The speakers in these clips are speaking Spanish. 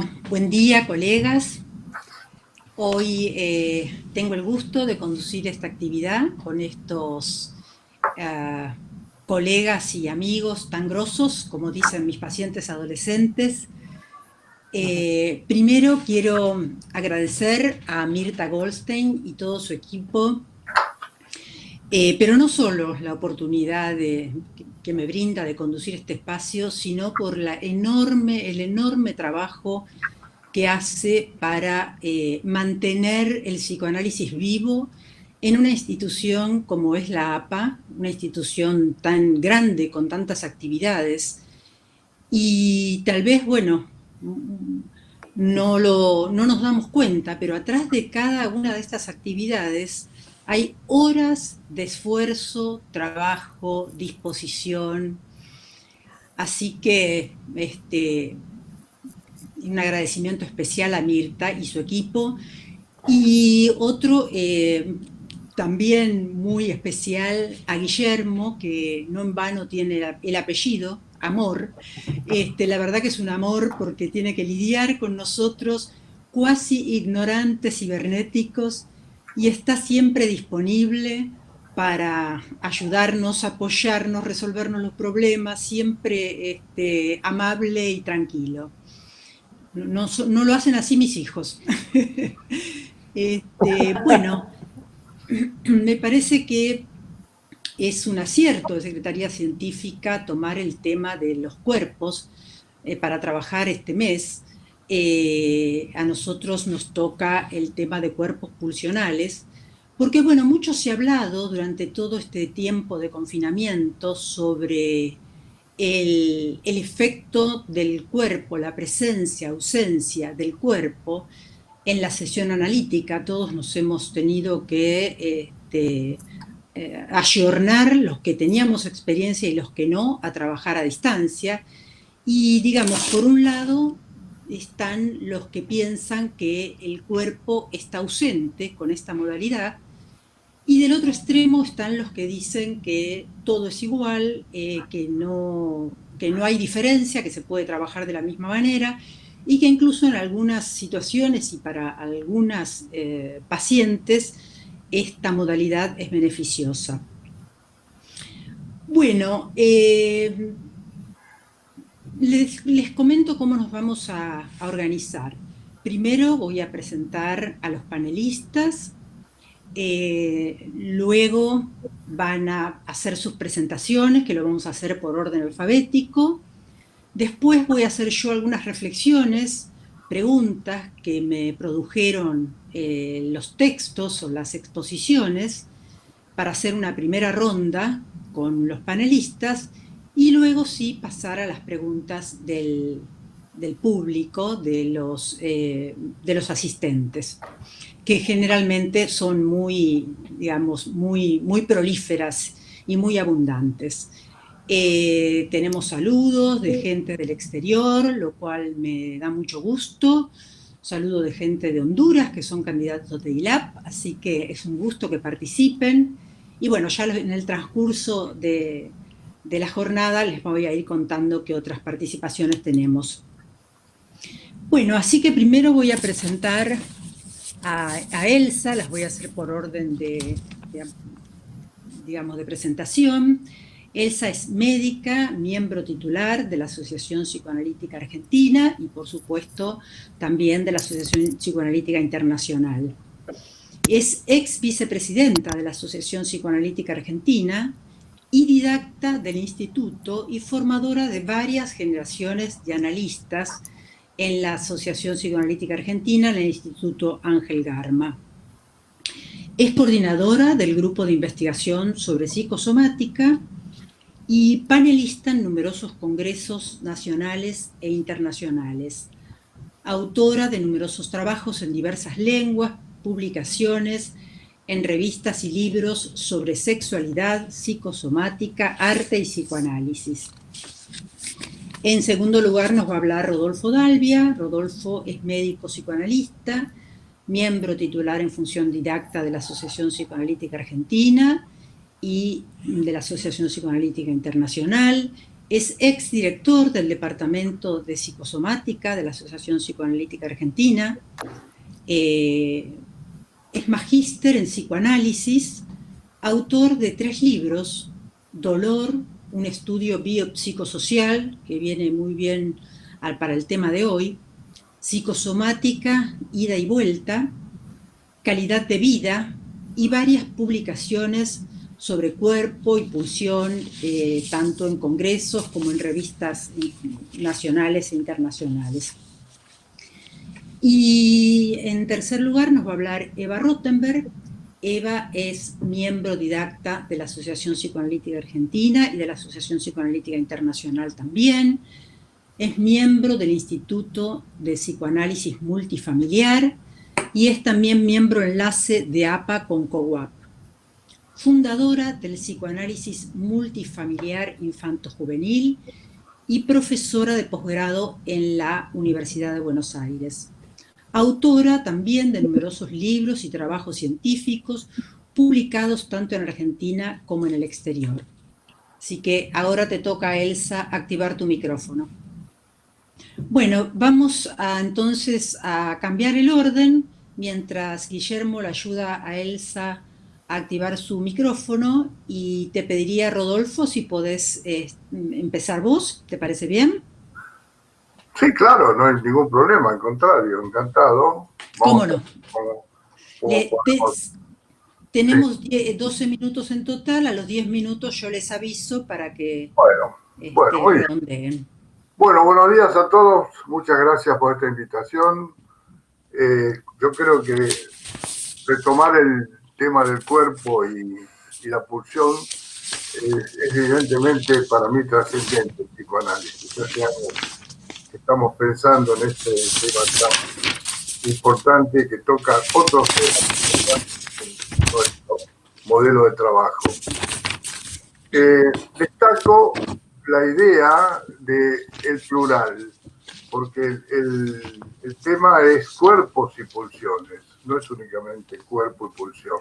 Bueno, buen día, colegas. Hoy tengo el gusto de conducir esta actividad con estos eh, colegas y amigos tan grosos, como dicen mis pacientes adolescentes. Primero quiero agradecer a Mirta Goldstein y todo su equipo, pero no solo la oportunidad que me brinda de conducir este espacio, sino por el enorme trabajo que hace para mantener el psicoanálisis vivo en una institución como es la APA, una institución tan grande con tantas actividades. Y tal vez, bueno, no nos damos cuenta, pero atrás de cada una de estas actividades hay horas de esfuerzo, trabajo, disposición. Así que un agradecimiento especial a Mirta y su equipo. Y otro también muy especial a Guillermo, que no en vano tiene el apellido, Amor. La verdad que es un amor porque tiene que lidiar con nosotros cuasi ignorantes cibernéticos y está siempre disponible para ayudarnos, apoyarnos, resolvernos los problemas, siempre amable y tranquilo. No lo hacen así mis hijos. Bueno, me parece que es un acierto de Secretaría Científica tomar el tema de los cuerpos para trabajar este mes. A nosotros nos toca el tema de cuerpos pulsionales, porque bueno, mucho se ha hablado durante todo este tiempo de confinamiento sobre el efecto del cuerpo, la presencia, ausencia del cuerpo en la sesión analítica. Todos nos hemos tenido que ayornar, los que teníamos experiencia y los que no, a trabajar a distancia. Y digamos, por un lado están los que piensan que el cuerpo está ausente con esta modalidad, y del otro extremo están los que dicen que todo es igual, que no hay diferencia, que se puede trabajar de la misma manera y que incluso en algunas situaciones y para algunas pacientes esta modalidad es beneficiosa. Bueno, les comento cómo nos vamos a organizar. Primero voy a presentar a los panelistas. Luego van a hacer sus presentaciones, que lo vamos a hacer por orden alfabético. Después voy a hacer yo algunas reflexiones, preguntas que me produjeron los textos o las exposiciones para hacer una primera ronda con los panelistas y luego sí pasar a las preguntas del público, de los asistentes, que generalmente son muy, digamos, muy prolíferas y muy abundantes. Tenemos saludos de gente del exterior, lo cual me da mucho gusto. Saludo de gente de Honduras, que son candidatos de ILAP, así que es un gusto que participen. Y bueno, ya en el transcurso de la jornada les voy a ir contando qué otras participaciones tenemos. Bueno, así que primero voy a presentar a Elsa, las voy a hacer por orden de presentación. Elsa es médica, miembro titular de la Asociación Psicoanalítica Argentina y, por supuesto, también de la Asociación Psicoanalítica Internacional. Es ex vicepresidenta de la Asociación Psicoanalítica Argentina y didacta del instituto y formadora de varias generaciones de analistas en la Asociación Psicoanalítica Argentina, en el Instituto Ángel Garma. Es coordinadora del grupo de investigación sobre psicosomática y panelista en numerosos congresos nacionales e internacionales. Autora de numerosos trabajos en diversas lenguas, publicaciones en revistas y libros sobre sexualidad, psicosomática, arte y psicoanálisis. En segundo lugar nos va a hablar Rodolfo Dalvia. Rodolfo es médico psicoanalista, miembro titular en función didacta de la Asociación Psicoanalítica Argentina y de la Asociación Psicoanalítica Internacional. Es exdirector del Departamento de Psicosomática de la Asociación Psicoanalítica Argentina. Es magíster en psicoanálisis, autor de 3 libros: Dolor, un estudio biopsicosocial, que viene muy bien para el tema de hoy; Psicosomática, ida y vuelta; Calidad de vida; y varias publicaciones sobre cuerpo y pulsión, tanto en congresos como en revistas nacionales e internacionales. Y en tercer lugar nos va a hablar Eva Rottenberg. Eva es miembro didacta de la Asociación Psicoanalítica Argentina y de la Asociación Psicoanalítica Internacional también. Es miembro del Instituto de Psicoanálisis Multifamiliar y es también miembro enlace de APA con COWAP. Fundadora del psicoanálisis multifamiliar infanto-juvenil y profesora de posgrado en la Universidad de Buenos Aires. Autora también de numerosos libros y trabajos científicos publicados tanto en Argentina como en el exterior. Así que ahora te toca, Elsa, activar tu micrófono. Bueno, vamos entonces a cambiar el orden mientras Guillermo le ayuda a Elsa a activar su micrófono, y te pediría, Rodolfo, si podés empezar vos, ¿te parece bien? Sí, claro, no hay ningún problema, al contrario, encantado. ¿Cómo no? Podemos, Tenemos sí. 12 minutos en total. A los 10 minutos yo les aviso para que Bueno, muy bien. redondeen. Bueno, buenos días a todos. Muchas gracias por esta invitación. Yo creo que retomar el tema del cuerpo y la pulsión es evidentemente para mí trascendente el psicoanálisis. Hace años que estamos pensando en este tema tan importante que toca otros temas en nuestro modelo de trabajo. Destaco la idea del plural, porque el tema es cuerpos y pulsiones, no es únicamente cuerpo y pulsión.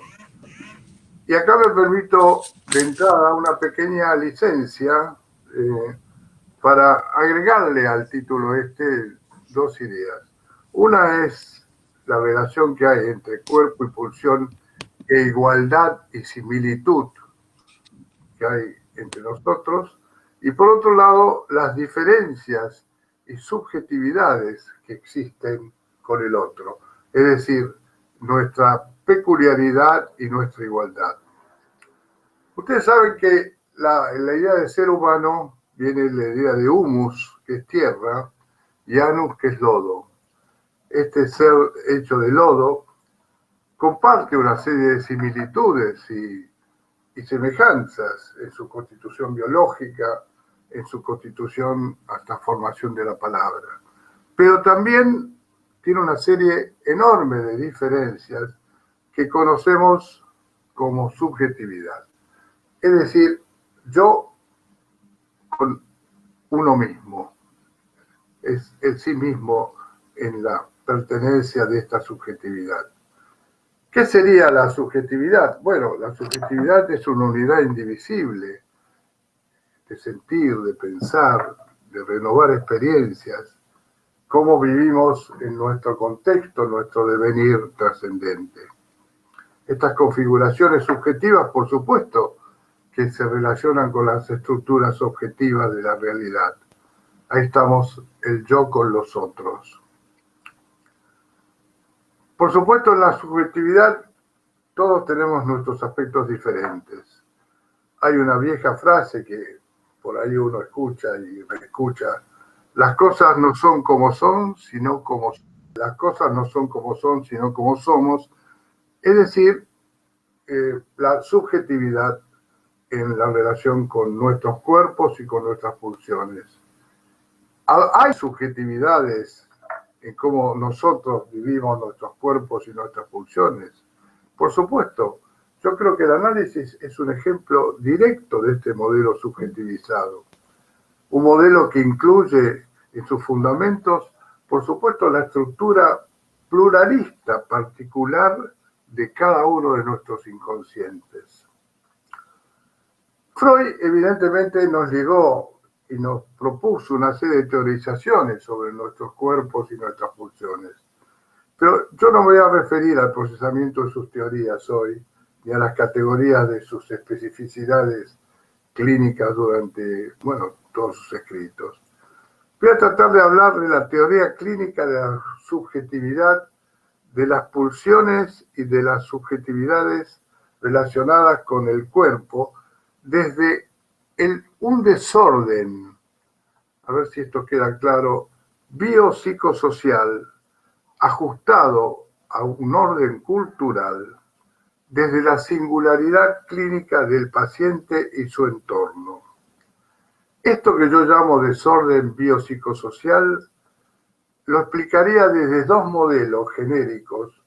Y acá me permito de entrada una pequeña licencia para agregarle al título dos ideas. Una es la relación que hay entre cuerpo y pulsión e igualdad y similitud que hay entre nosotros, y por otro lado las diferencias y subjetividades que existen con el otro, es decir, nuestra peculiaridad y nuestra igualdad. Ustedes saben que la idea de ser humano viene de la idea de humus, que es tierra, y anus, que es lodo. Este ser hecho de lodo comparte una serie de similitudes y semejanzas en su constitución biológica, en su constitución hasta formación de la palabra. Pero también tiene una serie enorme de diferencias que conocemos como subjetividad. Es decir, yo con uno mismo, es el sí mismo en la pertenencia de esta subjetividad. ¿Qué sería la subjetividad? Bueno, la subjetividad es una unidad indivisible de sentir, de pensar, de renovar experiencias, cómo vivimos en nuestro contexto, nuestro devenir trascendente. Estas configuraciones subjetivas, por supuesto, que se relacionan con las estructuras objetivas de la realidad. Ahí estamos el yo con los otros. Por supuesto, en la subjetividad todos tenemos nuestros aspectos diferentes. Hay una vieja frase que por ahí uno escucha y reescucha: las cosas no son como son, sino como las cosas no son como son, sino como somos. Es decir, la subjetividad en la relación con nuestros cuerpos y con nuestras pulsiones. Hay subjetividades en cómo nosotros vivimos nuestros cuerpos y nuestras pulsiones. Por supuesto, yo creo que el análisis es un ejemplo directo de este modelo subjetivizado. Un modelo que incluye en sus fundamentos, por supuesto, la estructura pluralista particular de cada uno de nuestros inconscientes. Freud evidentemente nos ligó y nos propuso una serie de teorizaciones sobre nuestros cuerpos y nuestras pulsiones. Pero yo no me voy a referir al procesamiento de sus teorías hoy, ni a las categorías de sus especificidades clínicas durante, bueno, todos sus escritos. Voy a tratar de hablar de la teoría clínica de la subjetividad, de las pulsiones y de las subjetividades relacionadas con el cuerpo, desde un desorden, a ver si esto queda claro, biopsicosocial, ajustado a un orden cultural, desde la singularidad clínica del paciente y su entorno. Esto que yo llamo desorden biopsicosocial lo explicaría desde dos modelos genéricos,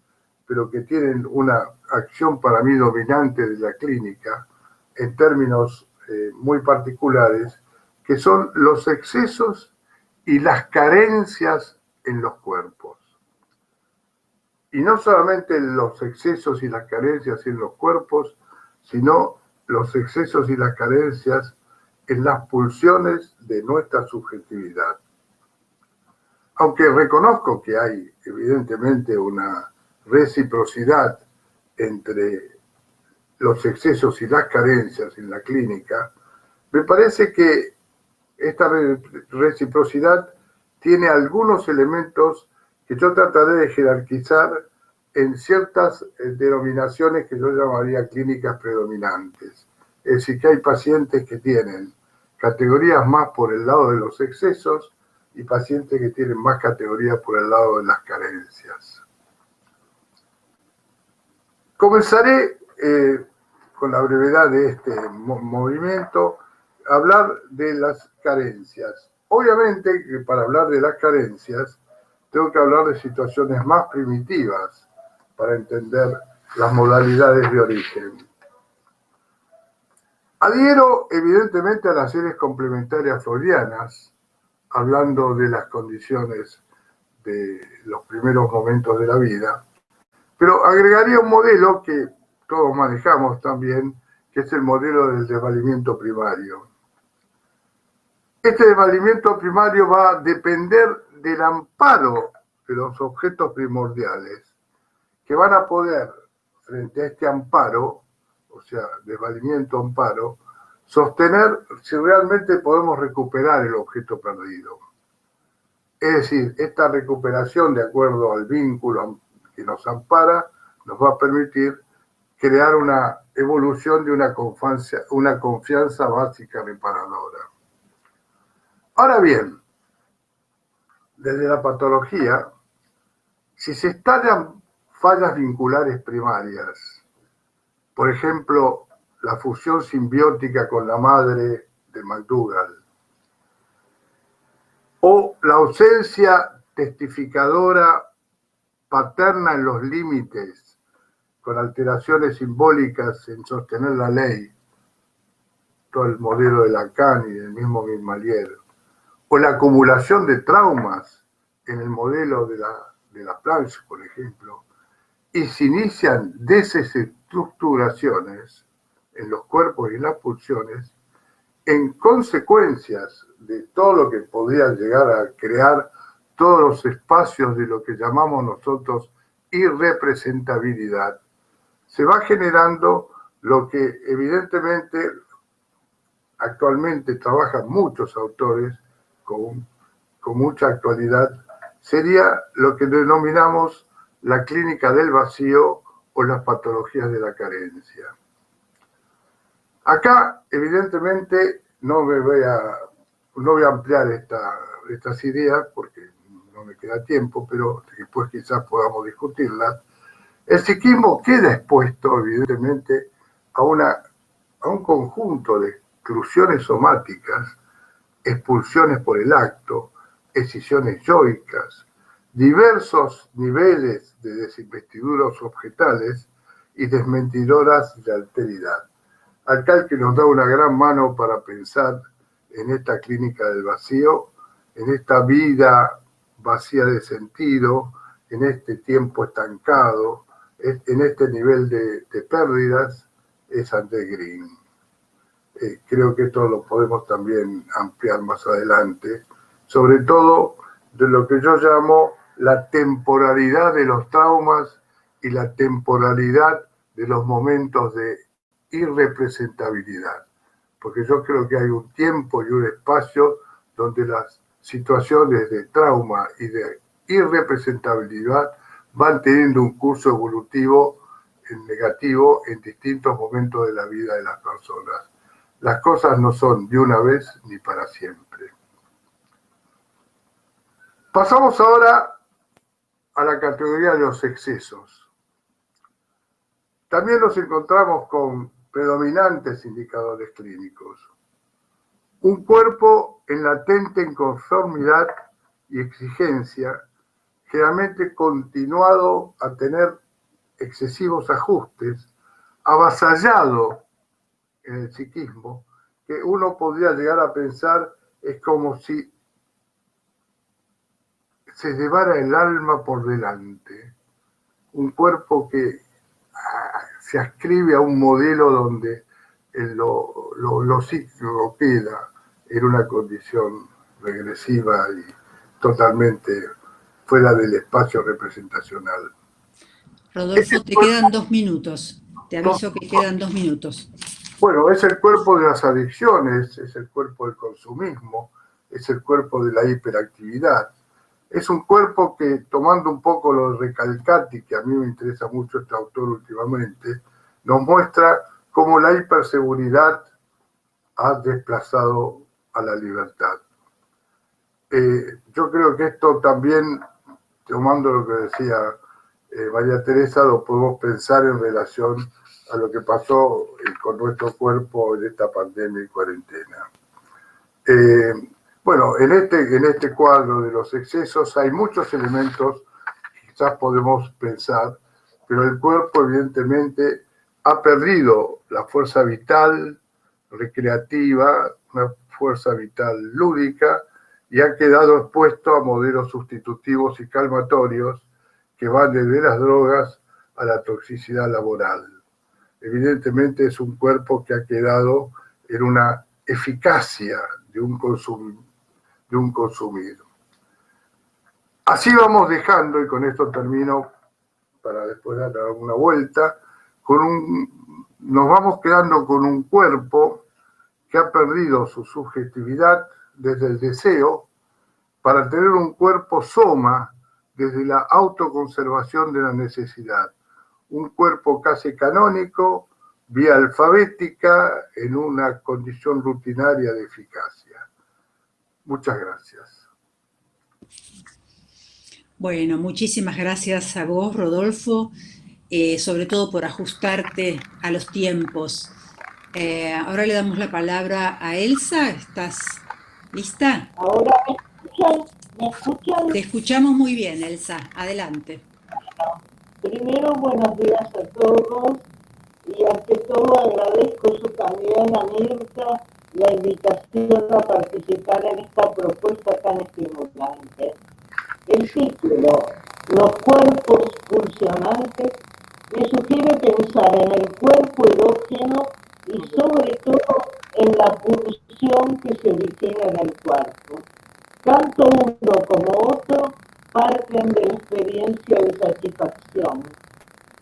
pero que tienen una acción para mí dominante de la clínica, en términos muy particulares, que son los excesos y las carencias en los cuerpos. Y no solamente los excesos y las carencias en los cuerpos, sino los excesos y las carencias en las pulsiones de nuestra subjetividad. Aunque reconozco que hay evidentemente una reciprocidad entre los excesos y las carencias en la clínica, me parece que esta reciprocidad tiene algunos elementos que yo trataré de jerarquizar en ciertas denominaciones que yo llamaría clínicas predominantes. Es decir, que hay pacientes que tienen categorías más por el lado de los excesos y pacientes que tienen más categorías por el lado de las carencias. Comenzaré con la brevedad de este movimiento a hablar de las carencias. Obviamente que para hablar de las carencias tengo que hablar de situaciones más primitivas para entender las modalidades de origen. Adhiero evidentemente a las series complementarias freudianas, hablando de las condiciones de los primeros momentos de la vida, pero agregaría un modelo que todos manejamos también, que es el modelo del desvalimiento primario. Este desvalimiento primario va a depender del amparo de los objetos primordiales, que van a poder, frente a este amparo, o sea, desvalimiento amparo, sostener si realmente podemos recuperar el objeto perdido. Es decir, esta recuperación, de acuerdo al vínculo que nos ampara, nos va a permitir crear una evolución de una confianza básica reparadora. Ahora bien, desde la patología, si se estallan fallas vinculares primarias, por ejemplo, la fusión simbiótica con la madre de McDougall, o la ausencia testificadora paterna en los límites, con alteraciones simbólicas en sostener la ley, todo el modelo de Lacan y del mismo Guimalier, o la acumulación de traumas en el modelo de la Planche, por ejemplo, y se inician desestructuraciones en los cuerpos y las pulsiones, en consecuencias de todo lo que podría llegar a crear todos los espacios de lo que llamamos nosotros irrepresentabilidad, se va generando lo que evidentemente actualmente trabajan muchos autores con mucha actualidad, sería lo que denominamos la clínica del vacío o las patologías de la carencia. Acá, evidentemente, no voy a ampliar estas ideas porque no me queda tiempo, pero después quizás podamos discutirlas. El psiquismo queda expuesto, evidentemente, a un conjunto de exclusiones somáticas, expulsiones por el acto, escisiones yoicas, diversos niveles de desinvestiduras objetales y desmentidoras de alteridad. Acá que nos da una gran mano para pensar en esta clínica del vacío, en esta vida vacía de sentido, en este tiempo estancado, en este nivel de pérdidas, es André Green. Creo que esto lo podemos también ampliar más adelante, sobre todo de lo que yo llamo la temporalidad de los traumas y la temporalidad de los momentos de irrepresentabilidad, porque yo creo que hay un tiempo y un espacio donde las situaciones de trauma y de irrepresentabilidad van teniendo un curso evolutivo negativo en distintos momentos de la vida de las personas. Las cosas no son de una vez ni para siempre. Pasamos ahora a la categoría de los excesos. También nos encontramos con predominantes indicadores clínicos. Un cuerpo en latente inconformidad y exigencia, generalmente continuado a tener excesivos ajustes, avasallado en el psiquismo, que uno podría llegar a pensar es como si se llevara el alma por delante. Un cuerpo que se ascribe a un modelo donde lo psíquico queda en una condición regresiva y totalmente fuera del espacio representacional. Rodolfo, te quedan 2 minutos. Te aviso que quedan 2 minutos. Bueno, es el cuerpo de las adicciones, es el cuerpo del consumismo, es el cuerpo de la hiperactividad. Es un cuerpo que, tomando un poco lo de Recalcati, que a mí me interesa mucho este autor últimamente, nos muestra cómo la hiperseguridad ha desplazado a la libertad. Yo creo que esto también, tomando lo que decía María Teresa, lo podemos pensar en relación a lo que pasó con nuestro cuerpo en esta pandemia y cuarentena. Bueno, en este cuadro de los excesos hay muchos elementos que quizás podemos pensar, pero el cuerpo evidentemente ha perdido la fuerza vital, recreativa, una fuerza vital lúdica, y ha quedado expuesto a modelos sustitutivos y calmatorios que van desde las drogas a la toxicidad laboral. Evidentemente es un cuerpo que ha quedado en una eficacia de un consumido. Así vamos dejando, y con esto termino para después dar una vuelta, nos vamos quedando con un cuerpo que ha perdido su subjetividad desde el deseo para tener un cuerpo soma desde la autoconservación de la necesidad. Un cuerpo casi canónico, vía alfabética, en una condición rutinaria de eficacia. Muchas gracias. Bueno, muchísimas gracias a vos, Rodolfo, sobre todo por ajustarte a los tiempos. Ahora le damos la palabra a Elsa. ¿Estás lista? Ahora me escuchan. Te escuchamos muy bien, Elsa. Adelante. Primero, buenos días a todos y ante todo agradezco también a Mirta la invitación a participar en esta propuesta tan estimulante. El título, Los cuerpos pulsionantes, me sugiere pensar en el cuerpo erógeno y sobre todo en la pulsión que se origina en el cuerpo. Tanto uno como otro parten de la experiencia de satisfacción,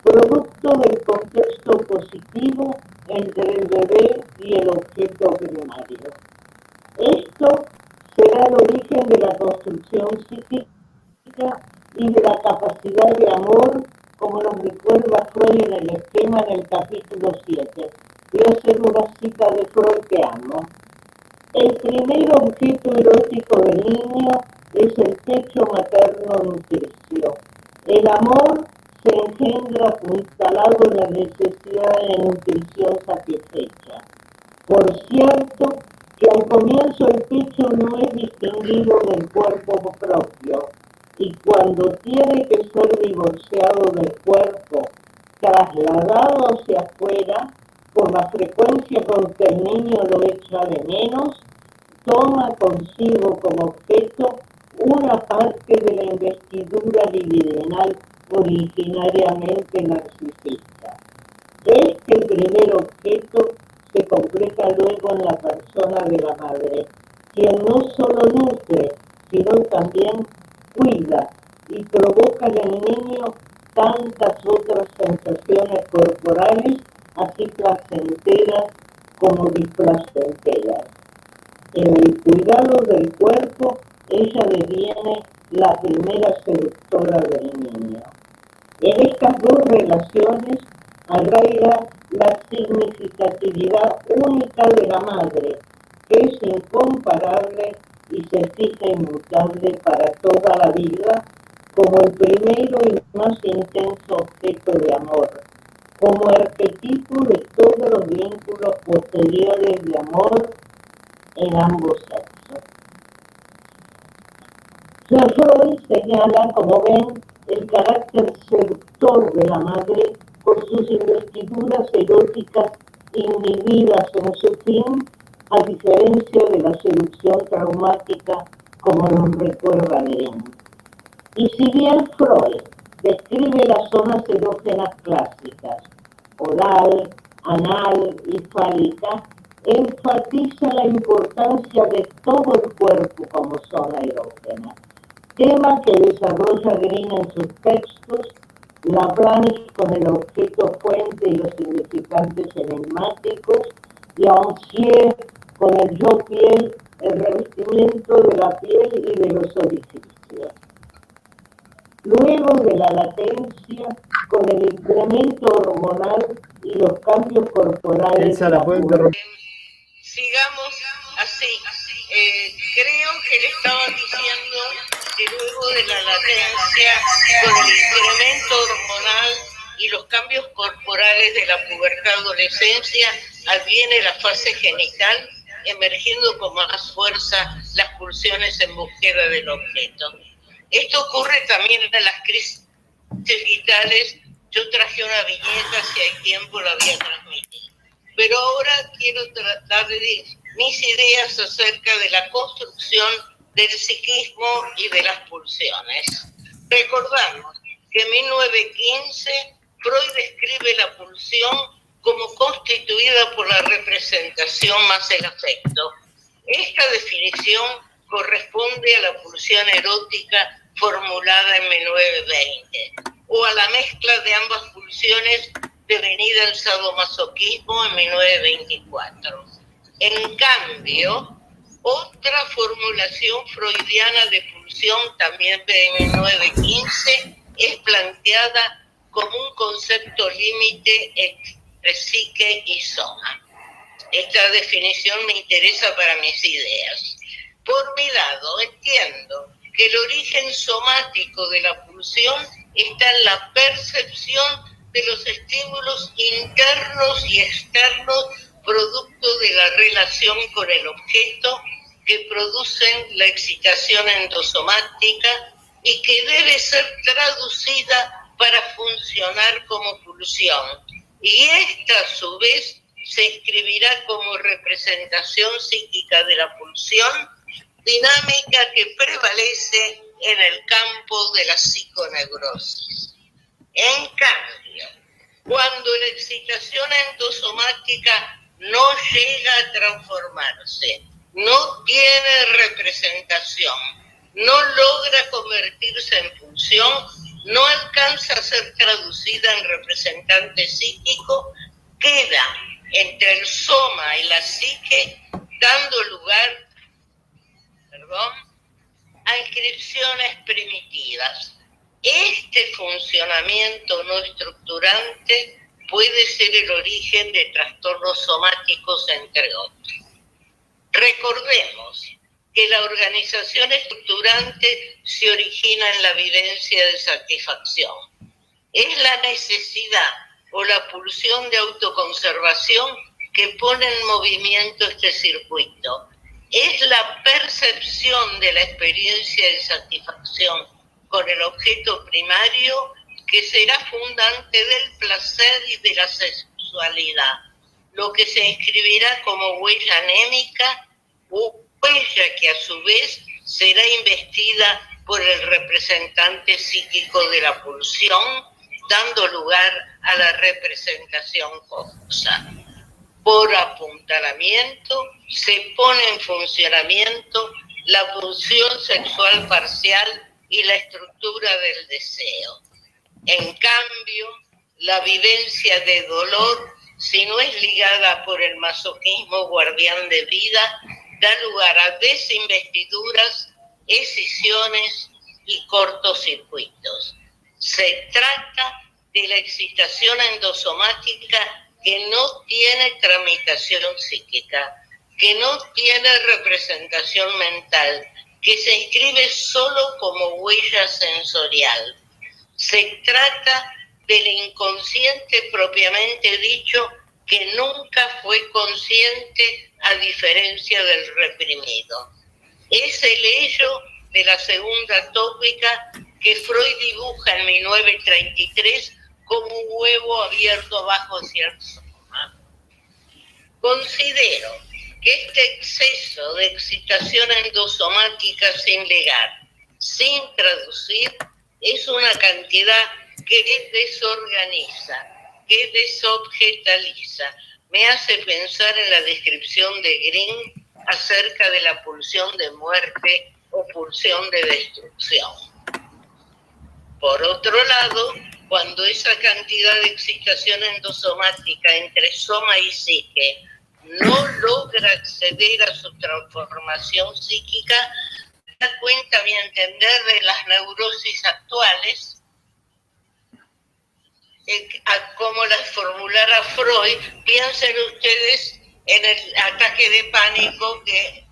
producto del contexto positivo entre el bebé y el objeto primario. Esto será el origen de la construcción psíquica y de la capacidad de amor, como nos recuerda Freud en el esquema en el capítulo 7. Voy a hacer una cita de Freud que amo. El primer objeto erótico del niño es el pecho materno nutricio. El amor se engendra instalado en la necesidad de nutrición satisfecha. Por cierto, que al comienzo el pecho no es distinguido del cuerpo propio, y cuando tiene que ser divorciado del cuerpo, trasladado hacia afuera, por la frecuencia con que el niño lo echa de menos, toma consigo como objeto una parte de la investidura libidinal originariamente narcisista. Este primer objeto se completa luego en la persona de la madre, quien no solo nutre, sino también cuida y provoca en el niño tantas otras sensaciones corporales, así placenteras como displacenteras. En el cuidado del cuerpo, ella deviene la primera seductora del niño. En estas dos relaciones arraiga la significatividad única de la madre, que es incomparable y se fija inmutable para toda la vida como el primero y más intenso objeto de amor, como arquetipo de todos los vínculos posteriores de amor en ambos sexos. Freud señala, como ven, el carácter seductor de la madre por sus investiduras eróticas inhibidas en su fin, a diferencia de la seducción traumática como nos recuerda Lenin. Y si bien Freud describe las zonas erógenas clásicas, oral, anal y fálica, enfatiza la importancia de todo el cuerpo como zona erógena, tema que desarrolla Green en sus textos, Labranche con el objeto fuente y los significantes enigmáticos, y Ancier con el yo piel, el revestimiento de la piel y de los orificios. Luego de la latencia, con el incremento hormonal y los cambios corporales. Sigamos así. Creo que le estaban diciendo que luego de la latencia, con el incremento hormonal y los cambios corporales de la pubertad adolescencia, adviene la fase genital, emergiendo con más fuerza las pulsiones en búsqueda del objeto. Esto ocurre también en las crisis vitales. Yo traje una viñeta, si hay tiempo la voy a transmitir. Pero ahora quiero tratar de mis ideas acerca de la construcción del psiquismo y de las pulsiones. Recordamos que en 1915 Freud describe la pulsión como constituida por la representación más el afecto. Esta definición corresponde a la pulsión erótica formulada en 1920, o a la mezcla de ambas pulsiones devenida el sadomasoquismo en 1924. En cambio, otra formulación freudiana de pulsión, también de 1915, es planteada como un concepto límite entre psique y soma. Esta definición me interesa para mis ideas. Por mi lado, entiendo que el origen somático de la pulsión está en la percepción de los estímulos internos y externos producto de la relación con el objeto que producen la excitación endosomática y que debe ser traducida para funcionar como pulsión. Y esta, a su vez, se escribirá como representación psíquica de la pulsión, dinámica que prevalece en el campo de la psiconeurosis. En cambio, cuando la excitación endosomática no llega a transformarse, no tiene representación, no logra convertirse en pulsión, no alcanza a ser traducida en representante psíquico, queda entre el soma y la psique, dando lugar a inscripciones primitivas. Este funcionamiento no estructurante puede ser el origen de trastornos somáticos, entre otros. Recordemos que la organización estructurante se origina en la vivencia de satisfacción. Es la necesidad o la pulsión de autoconservación que pone en movimiento este circuito. Es la percepción de la experiencia de satisfacción con el objeto primario que será fundante del placer y de la sexualidad, lo que se inscribirá como huella anémica o huella que a su vez será investida por el representante psíquico de la pulsión, dando lugar a la representación confusa. Por apuntalamiento se pone en funcionamiento la pulsión sexual parcial y la estructura del deseo. En cambio, la vivencia de dolor, si no es ligada por el masoquismo guardián de vida, da lugar a desinvestiduras, escisiones y cortocircuitos. Se trata de la excitación endosomática que no tiene tramitación psíquica, que no tiene representación mental, que se inscribe solo como huella sensorial. Se trata del inconsciente propiamente dicho, que nunca fue consciente a diferencia del reprimido. Es el ello de la segunda tópica que Freud dibuja en 1933 como un huevo abierto bajo cierto soma. Considero que este exceso de excitación endosomática sin ligar, sin traducir, es una cantidad que desorganiza, que desobjetaliza. Me hace pensar en la descripción de Green acerca de la pulsión de muerte o pulsión de destrucción. Por otro lado, cuando esa cantidad de excitación endosomática entre soma y psique no logra acceder a su transformación psíquica, da cuenta, a mi entender, de las neurosis actuales, como las formulara Freud. Piensen ustedes en el ataque de pánico que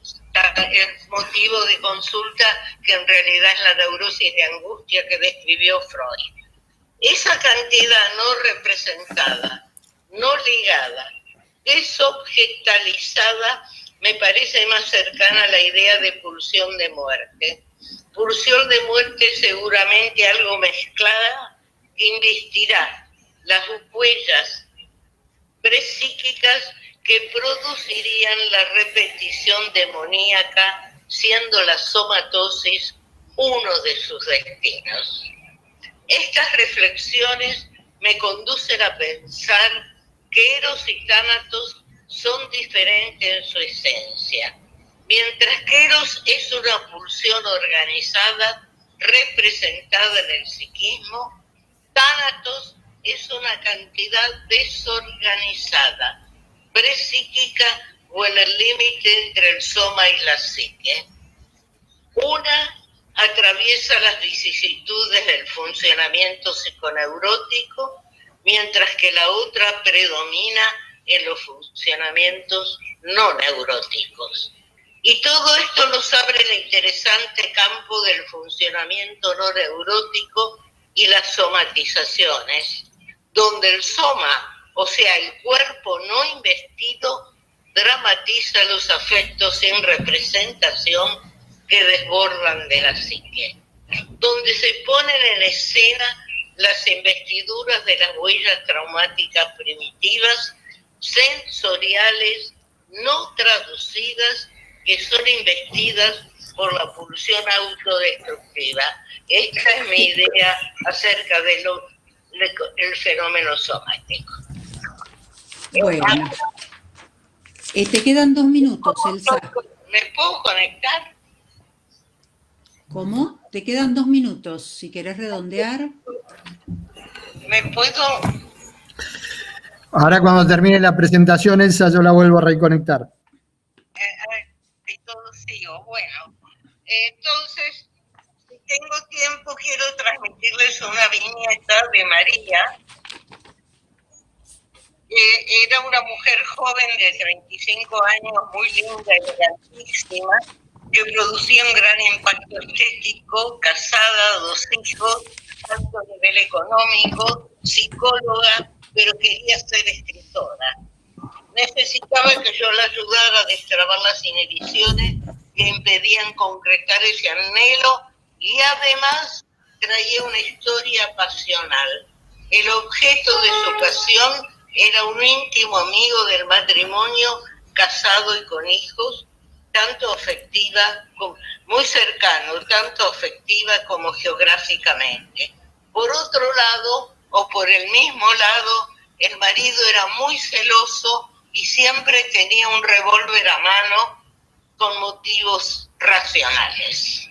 es motivo de consulta, que en realidad es la neurosis de angustia que describió Freud. Esa cantidad no representada, no ligada, desobjetalizada, me parece más cercana a la idea de pulsión de muerte. Pulsión de muerte seguramente algo mezclada, que investirá las huellas presíquicas que producirían la repetición demoníaca, siendo la somatosis uno de sus destinos. Estas reflexiones me conducen a pensar que Eros y Tánatos son diferentes en su esencia. Mientras que Eros es una pulsión organizada, representada en el psiquismo, Tánatos es una cantidad desorganizada, presíquica o en el límite entre el soma y la psique. Una atraviesa las vicisitudes del funcionamiento psiconeurótico, mientras que la otra predomina en los funcionamientos no neuróticos. Y todo esto nos abre el interesante campo del funcionamiento no neurótico y las somatizaciones, donde el soma, o sea, el cuerpo no investido, dramatiza los afectos sin representación que desbordan de la psique, donde se ponen en escena las investiduras de las huellas traumáticas primitivas, sensoriales, no traducidas, que son investidas por la pulsión autodestructiva. Esta es mi idea acerca del fenómeno somático. Bueno, te quedan 2 minutos, Elsa. ¿Me puedo conectar? ¿Cómo? Te quedan 2 minutos, si querés redondear. ¿Me puedo? Ahora cuando termine la presentación, Elsa, yo la vuelvo a reconectar. Y todo sigo. Bueno, entonces, si tengo tiempo, quiero transmitirles una viñeta de María. Era una mujer joven de 35 años, muy linda, elegantísima, que producía un gran impacto estético, casada, 2 hijos, alto nivel económico, psicóloga, pero quería ser escritora. Necesitaba que yo la ayudara a destrabar las inhibiciones que impedían concretar ese anhelo, y además traía una historia pasional. El objeto de su pasión era un íntimo amigo del matrimonio, casado y con hijos, tanto afectiva, muy cercano, tanto afectiva como geográficamente. Por otro lado, o por el mismo lado, el marido era muy celoso, y siempre tenía un revólver a mano con motivos racionales.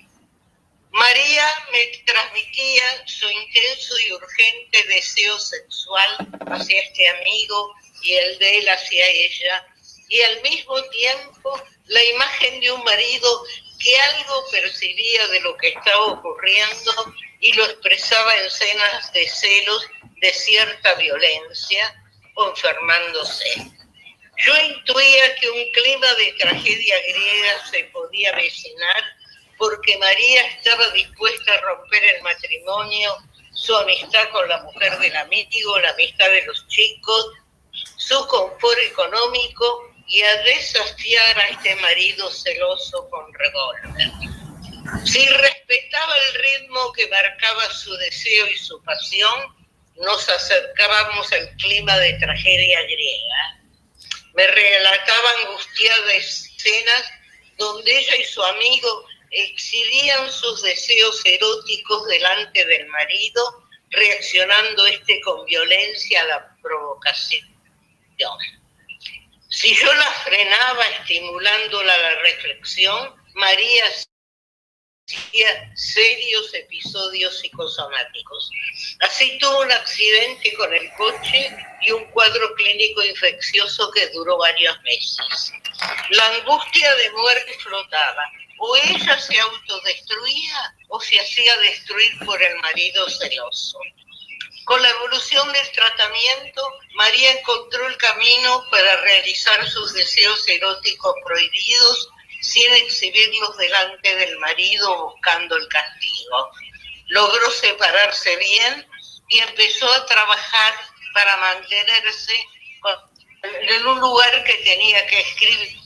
María me transmitía su intenso y urgente deseo sexual hacia este amigo y el de él hacia ella, y al mismo tiempo la imagen de un marido que algo percibía de lo que estaba ocurriendo y lo expresaba en escenas de celos de cierta violencia o enfermándose. Yo intuía que un clima de tragedia griega se podía avecinar porque María estaba dispuesta a romper el matrimonio, su amistad con la mujer del amigo, la amistad de los chicos, su confort económico y a desafiar a este marido celoso con revólver. Si respetaba el ritmo que marcaba su deseo y su pasión, nos acercábamos al clima de tragedia griega. Me relataba angustiadas escenas donde ella y su amigo exhibían sus deseos eróticos delante del marido, reaccionando con violencia a la provocación. Si yo la frenaba estimulándola a la reflexión, María hacía serios episodios psicosomáticos. Así tuvo un accidente con el coche y un cuadro clínico infeccioso que duró varios meses. La angustia de muerte flotaba. O ella se autodestruía o se hacía destruir por el marido celoso. Con la evolución del tratamiento, María encontró el camino para realizar sus deseos eróticos prohibidos sin exhibirlos delante del marido buscando el castigo. Logró separarse bien y empezó a trabajar para mantenerse en un lugar que tenía que escribir,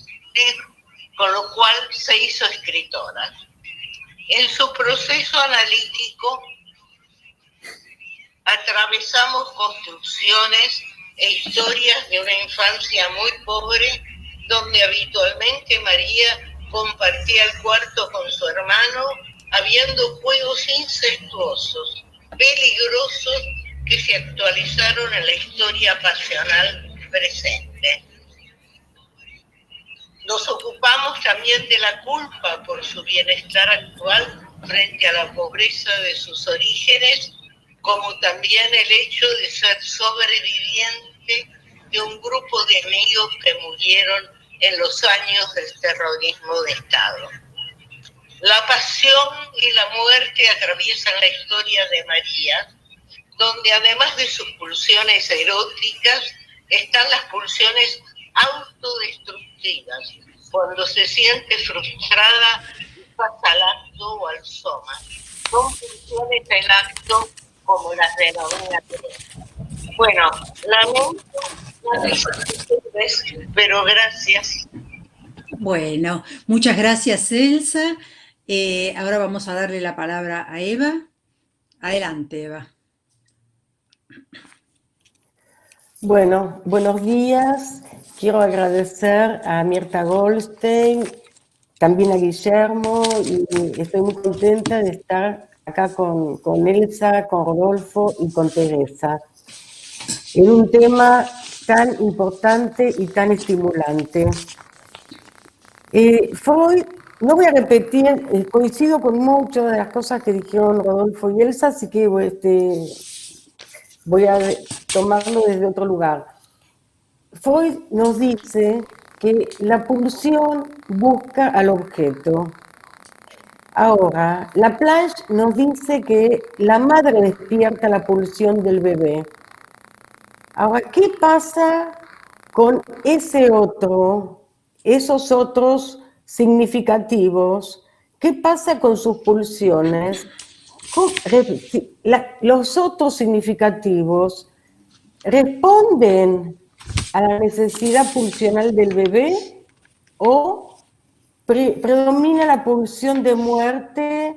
con lo cual se hizo escritora. En su proceso analítico atravesamos construcciones e historias de una infancia muy pobre, donde habitualmente María compartía el cuarto con su hermano, habiendo juegos incestuosos, peligrosos, que se actualizaron en la historia pasional presente. Nos ocupamos también de la culpa por su bienestar actual frente a la pobreza de sus orígenes, como también el hecho de ser sobreviviente de un grupo de amigos que murieron en los años del terrorismo de Estado. La pasión y la muerte atraviesan la historia de María, donde además de sus pulsiones eróticas, están las pulsiones autodestructivas, cuando se siente frustrada y pasa al acto o al soma. Son pulsiones en acto como las denomina Teresa. Bueno, lamento las vicisitudes, pero gracias. Bueno, muchas gracias, Elsa. Ahora vamos a darle la palabra a Eva. Adelante, Eva. Bueno, buenos días. Quiero agradecer a Mirta Goldstein, también a Guillermo, y estoy muy contenta de estar acá con Elsa, con Rodolfo y con Teresa, en un tema tan importante y tan estimulante. Freud, no voy a repetir, coincido con muchas de las cosas que dijeron Rodolfo y Elsa, así que voy a tomarlo desde otro lugar. Freud nos dice que la pulsión busca al objeto. Ahora, Laplanche nos dice que la madre despierta la pulsión del bebé. Ahora, ¿qué pasa con esos otros significativos? ¿Qué pasa con sus pulsiones? Los otros significativos responden a la necesidad pulsional del bebé o predomina la pulsión de muerte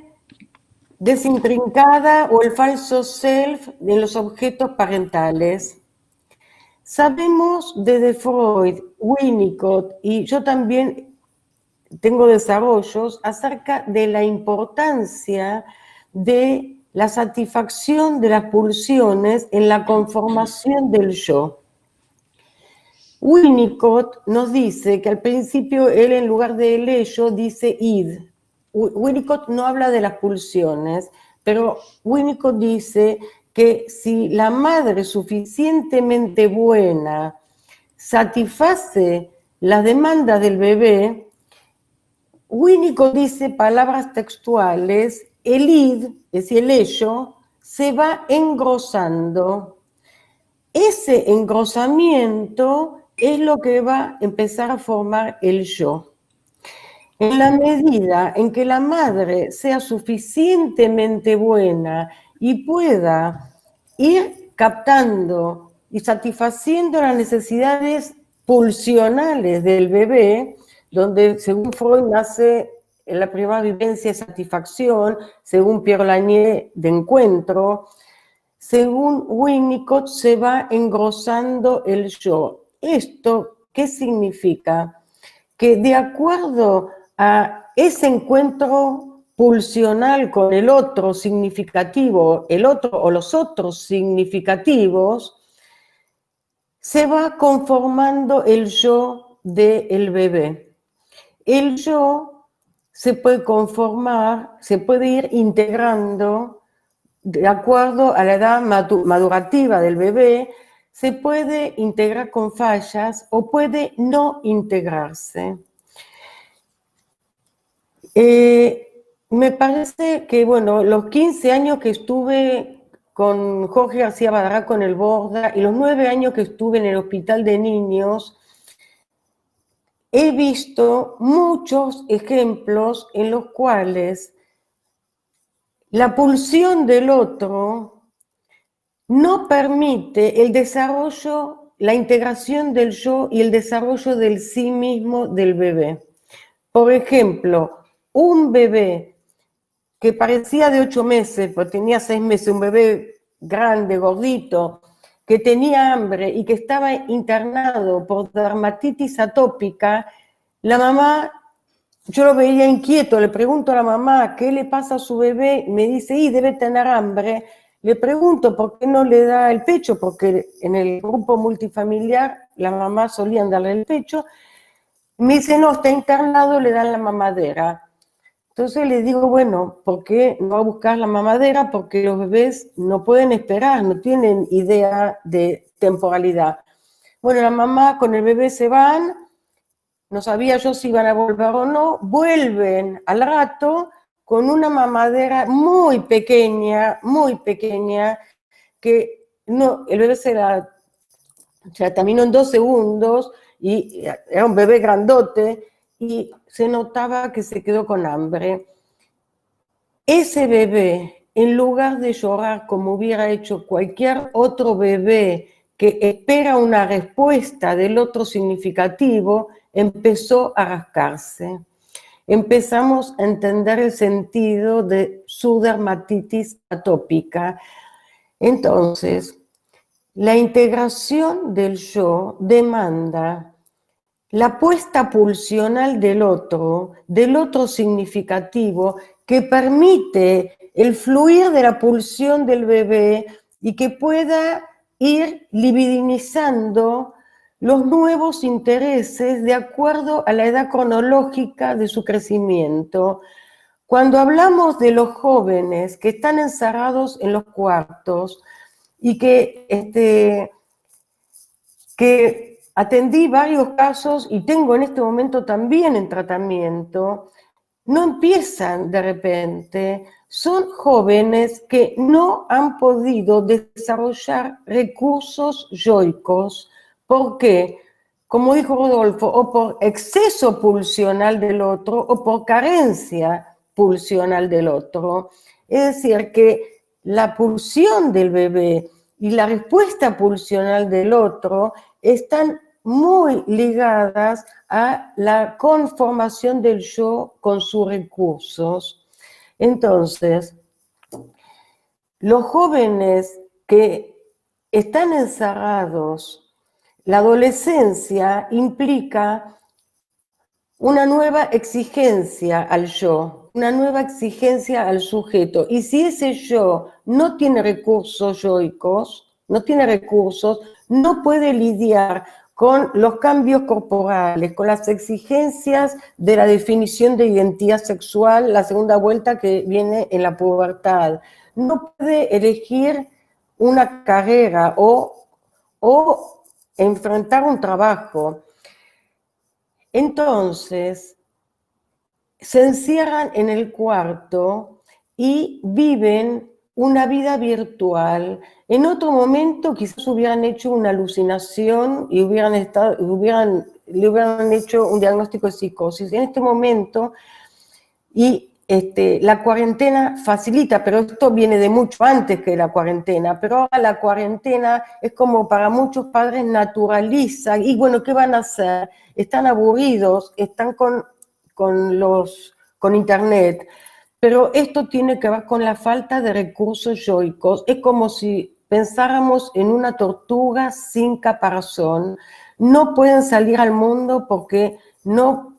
desintrincada o el falso self en los objetos parentales. Sabemos desde Freud, Winnicott, y yo también tengo desarrollos acerca de la importancia de la satisfacción de las pulsiones en la conformación del yo. Winnicott nos dice que al principio él en lugar de el ello dice id. Winnicott no habla de las pulsiones, pero Winnicott dice que si la madre suficientemente buena satisface las demandas del bebé, Winnicott dice palabras textuales, el id, es decir, el ello, se va engrosando. Ese engrosamiento es lo que va a empezar a formar el yo. En la medida en que la madre sea suficientemente buena y pueda ir captando y satisfaciendo las necesidades pulsionales del bebé, donde según Freud nace en la primera vivencia de satisfacción, según Pierre Lanier de encuentro, según Winnicott se va engrosando el yo. ¿Esto qué significa? Que de acuerdo a ese encuentro pulsional con el otro significativo, el otro o los otros significativos, se va conformando el yo del bebé. El yo se puede conformar, se puede ir integrando de acuerdo a la edad madurativa del bebé, se puede integrar con fallas o puede no integrarse. Me parece que, bueno, los 15 años que estuve con Jorge García Badarrá con el Borda y los 9 años que estuve en el hospital de niños, he visto muchos ejemplos en los cuales la pulsión del otro no permite el desarrollo, la integración del yo y el desarrollo del sí mismo del bebé. Por ejemplo, un bebé que parecía de 8 meses, pero tenía 6 meses, un bebé grande, gordito, que tenía hambre y que estaba internado por dermatitis atópica, la mamá, yo lo veía inquieto, le pregunto a la mamá qué le pasa a su bebé, me dice, debe tener hambre. Le pregunto por qué no le da el pecho, porque en el grupo multifamiliar la mamá solían darle el pecho. Me dice, no, está internado, le dan la mamadera. Entonces le digo, bueno, ¿por qué no va a buscar la mamadera? Porque los bebés no pueden esperar, no tienen idea de temporalidad. Bueno, la mamá con el bebé se van, no sabía yo si iban a volver o no, vuelven al rato con una mamadera muy pequeña, que no, el bebé se la terminó en 2 segundos, y era un bebé grandote, y se notaba que se quedó con hambre. Ese bebé, en lugar de llorar como hubiera hecho cualquier otro bebé que espera una respuesta del otro significativo, empezó a rascarse. Empezamos a entender el sentido de su dermatitis atópica. Entonces, la integración del yo demanda la puesta pulsional del otro significativo, que permite el fluir de la pulsión del bebé y que pueda ir libidinizando los nuevos intereses de acuerdo a la edad cronológica de su crecimiento. Cuando hablamos de los jóvenes que están encerrados en los cuartos y que atendí varios casos y tengo en este momento también en tratamiento, no empiezan de repente, son jóvenes que no han podido desarrollar recursos yoicos. ¿Por qué? Como dijo Rodolfo, o por exceso pulsional del otro o por carencia pulsional del otro. Es decir, que la pulsión del bebé y la respuesta pulsional del otro están muy ligadas a la conformación del yo con sus recursos. Entonces, los jóvenes que están encerrados, la adolescencia implica una nueva exigencia al yo, una nueva exigencia al sujeto. Y si ese yo no tiene recursos yoicos, no tiene recursos, no puede lidiar con los cambios corporales, con las exigencias de la definición de identidad sexual, la segunda vuelta que viene en la pubertad. No puede elegir una carrera o enfrentar un trabajo. Entonces, se encierran en el cuarto y viven una vida virtual. En otro momento quizás hubieran hecho una alucinación y le hubieran hecho un diagnóstico de psicosis. En este momento, la cuarentena facilita, pero esto viene de mucho antes que la cuarentena, pero ahora la cuarentena es como para muchos padres naturaliza, y bueno, ¿qué van a hacer? Están aburridos, están con internet, pero esto tiene que ver con la falta de recursos yoicos. Es como si pensáramos en una tortuga sin caparazón. No pueden salir al mundo porque no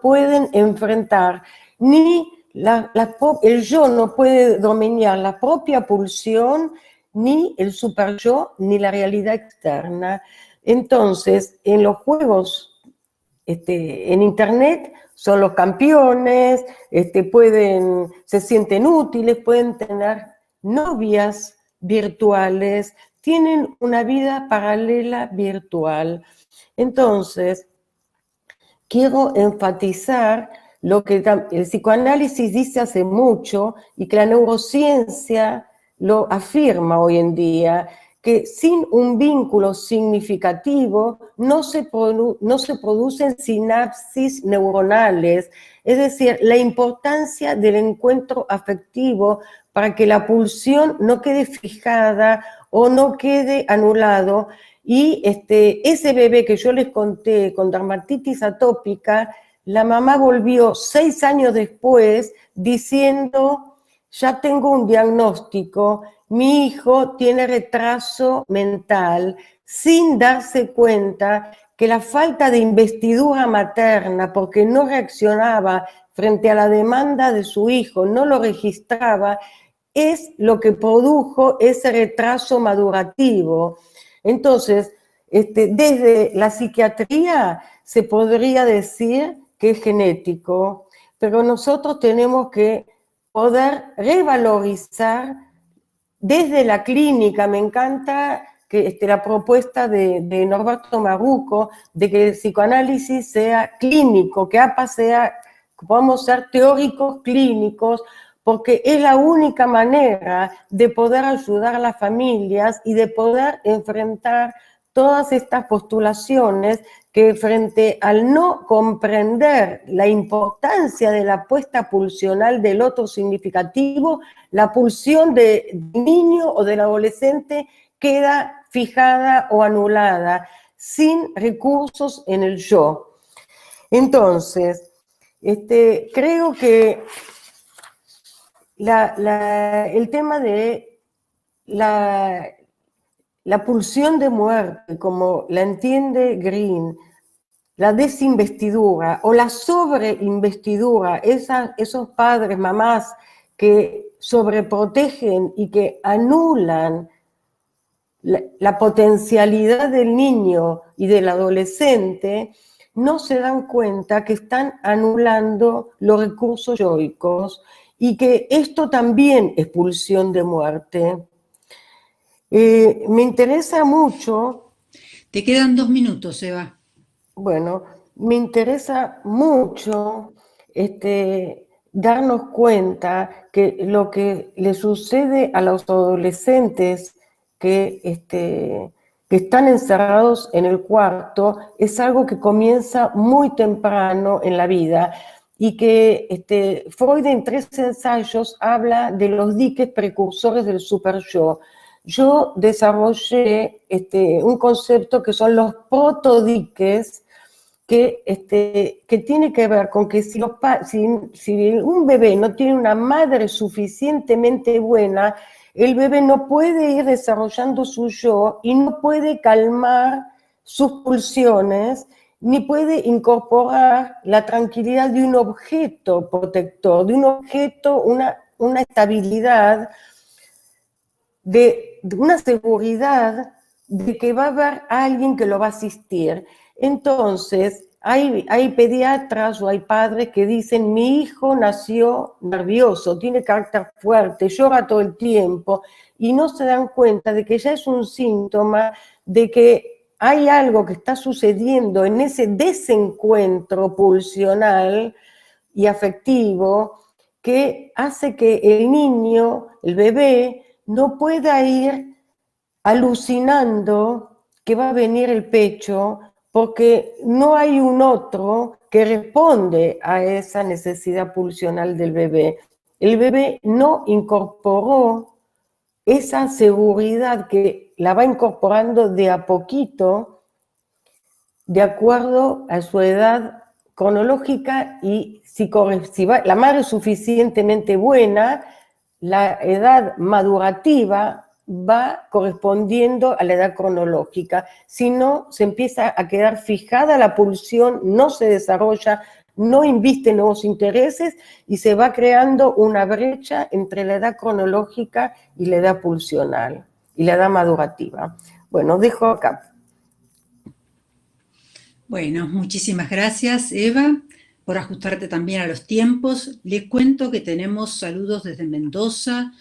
pueden enfrentar ni el yo no puede dominar la propia pulsión, ni el super yo, ni la realidad externa. Entonces, en los juegos, en internet, son los campeones, se sienten útiles, pueden tener novias virtuales, tienen una vida paralela virtual. Entonces, quiero enfatizar lo que el psicoanálisis dice hace mucho y que la neurociencia lo afirma hoy en día, que sin un vínculo significativo no se producen sinapsis neuronales, es decir, la importancia del encuentro afectivo para que la pulsión no quede fijada o no quede anulado. Y ese bebé que yo les conté con dermatitis atópica, la mamá volvió 6 años después diciendo: ya tengo un diagnóstico, mi hijo tiene retraso mental, sin darse cuenta que la falta de investidura materna, porque no reaccionaba frente a la demanda de su hijo, no lo registraba, es lo que produjo ese retraso madurativo. Entonces, desde la psiquiatría se podría decir que es genético, pero nosotros tenemos que poder revalorizar desde la clínica. Me encanta que la propuesta de Norberto Marruco de que el psicoanálisis sea clínico, que APA podamos ser teóricos clínicos, porque es la única manera de poder ayudar a las familias y de poder enfrentar todas estas postulaciones que, frente al no comprender la importancia de la apuesta pulsional del otro significativo, la pulsión del niño o del adolescente queda fijada o anulada, sin recursos en el yo. Entonces, creo que el tema de la pulsión de muerte, como la entiende Green, la desinvestidura o la sobreinvestidura, esos padres, mamás que sobreprotegen y que anulan la potencialidad del niño y del adolescente, no se dan cuenta que están anulando los recursos yoicos y que esto también es pulsión de muerte. Me interesa mucho... Te quedan 2 minutos, Eva. Bueno, me interesa mucho darnos cuenta que lo que le sucede a los adolescentes que están encerrados en el cuarto es algo que comienza muy temprano en la vida y que Freud en 3 ensayos habla de los diques precursores del superyo. Yo desarrollé un concepto que son los protodiques, que tiene que ver con que si un bebé no tiene una madre suficientemente buena, el bebé no puede ir desarrollando su yo y no puede calmar sus pulsiones, ni puede incorporar la tranquilidad de un objeto protector, de un objeto, una estabilidad, de una seguridad de que va a haber alguien que lo va a asistir. Entonces, hay pediatras o hay padres que dicen, mi hijo nació nervioso, tiene carácter fuerte, llora todo el tiempo, y no se dan cuenta de que ya es un síntoma de que hay algo que está sucediendo en ese desencuentro pulsional y afectivo que hace que el niño, el bebé, no pueda ir alucinando que va a venir el pecho porque no hay un otro que responde a esa necesidad pulsional del bebé. El bebé no incorporó esa seguridad que la va incorporando de a poquito, de acuerdo a su edad cronológica, y si la madre es suficientemente buena, la edad madurativa va correspondiendo a la edad cronológica. Si no, se empieza a quedar fijada la pulsión, no se desarrolla, no inviste en nuevos intereses y se va creando una brecha entre la edad cronológica y la edad pulsional y la edad madurativa. Bueno, dejo acá. Bueno, muchísimas gracias, Eva, por ajustarte también a los tiempos. Les cuento que tenemos saludos desde Mendoza,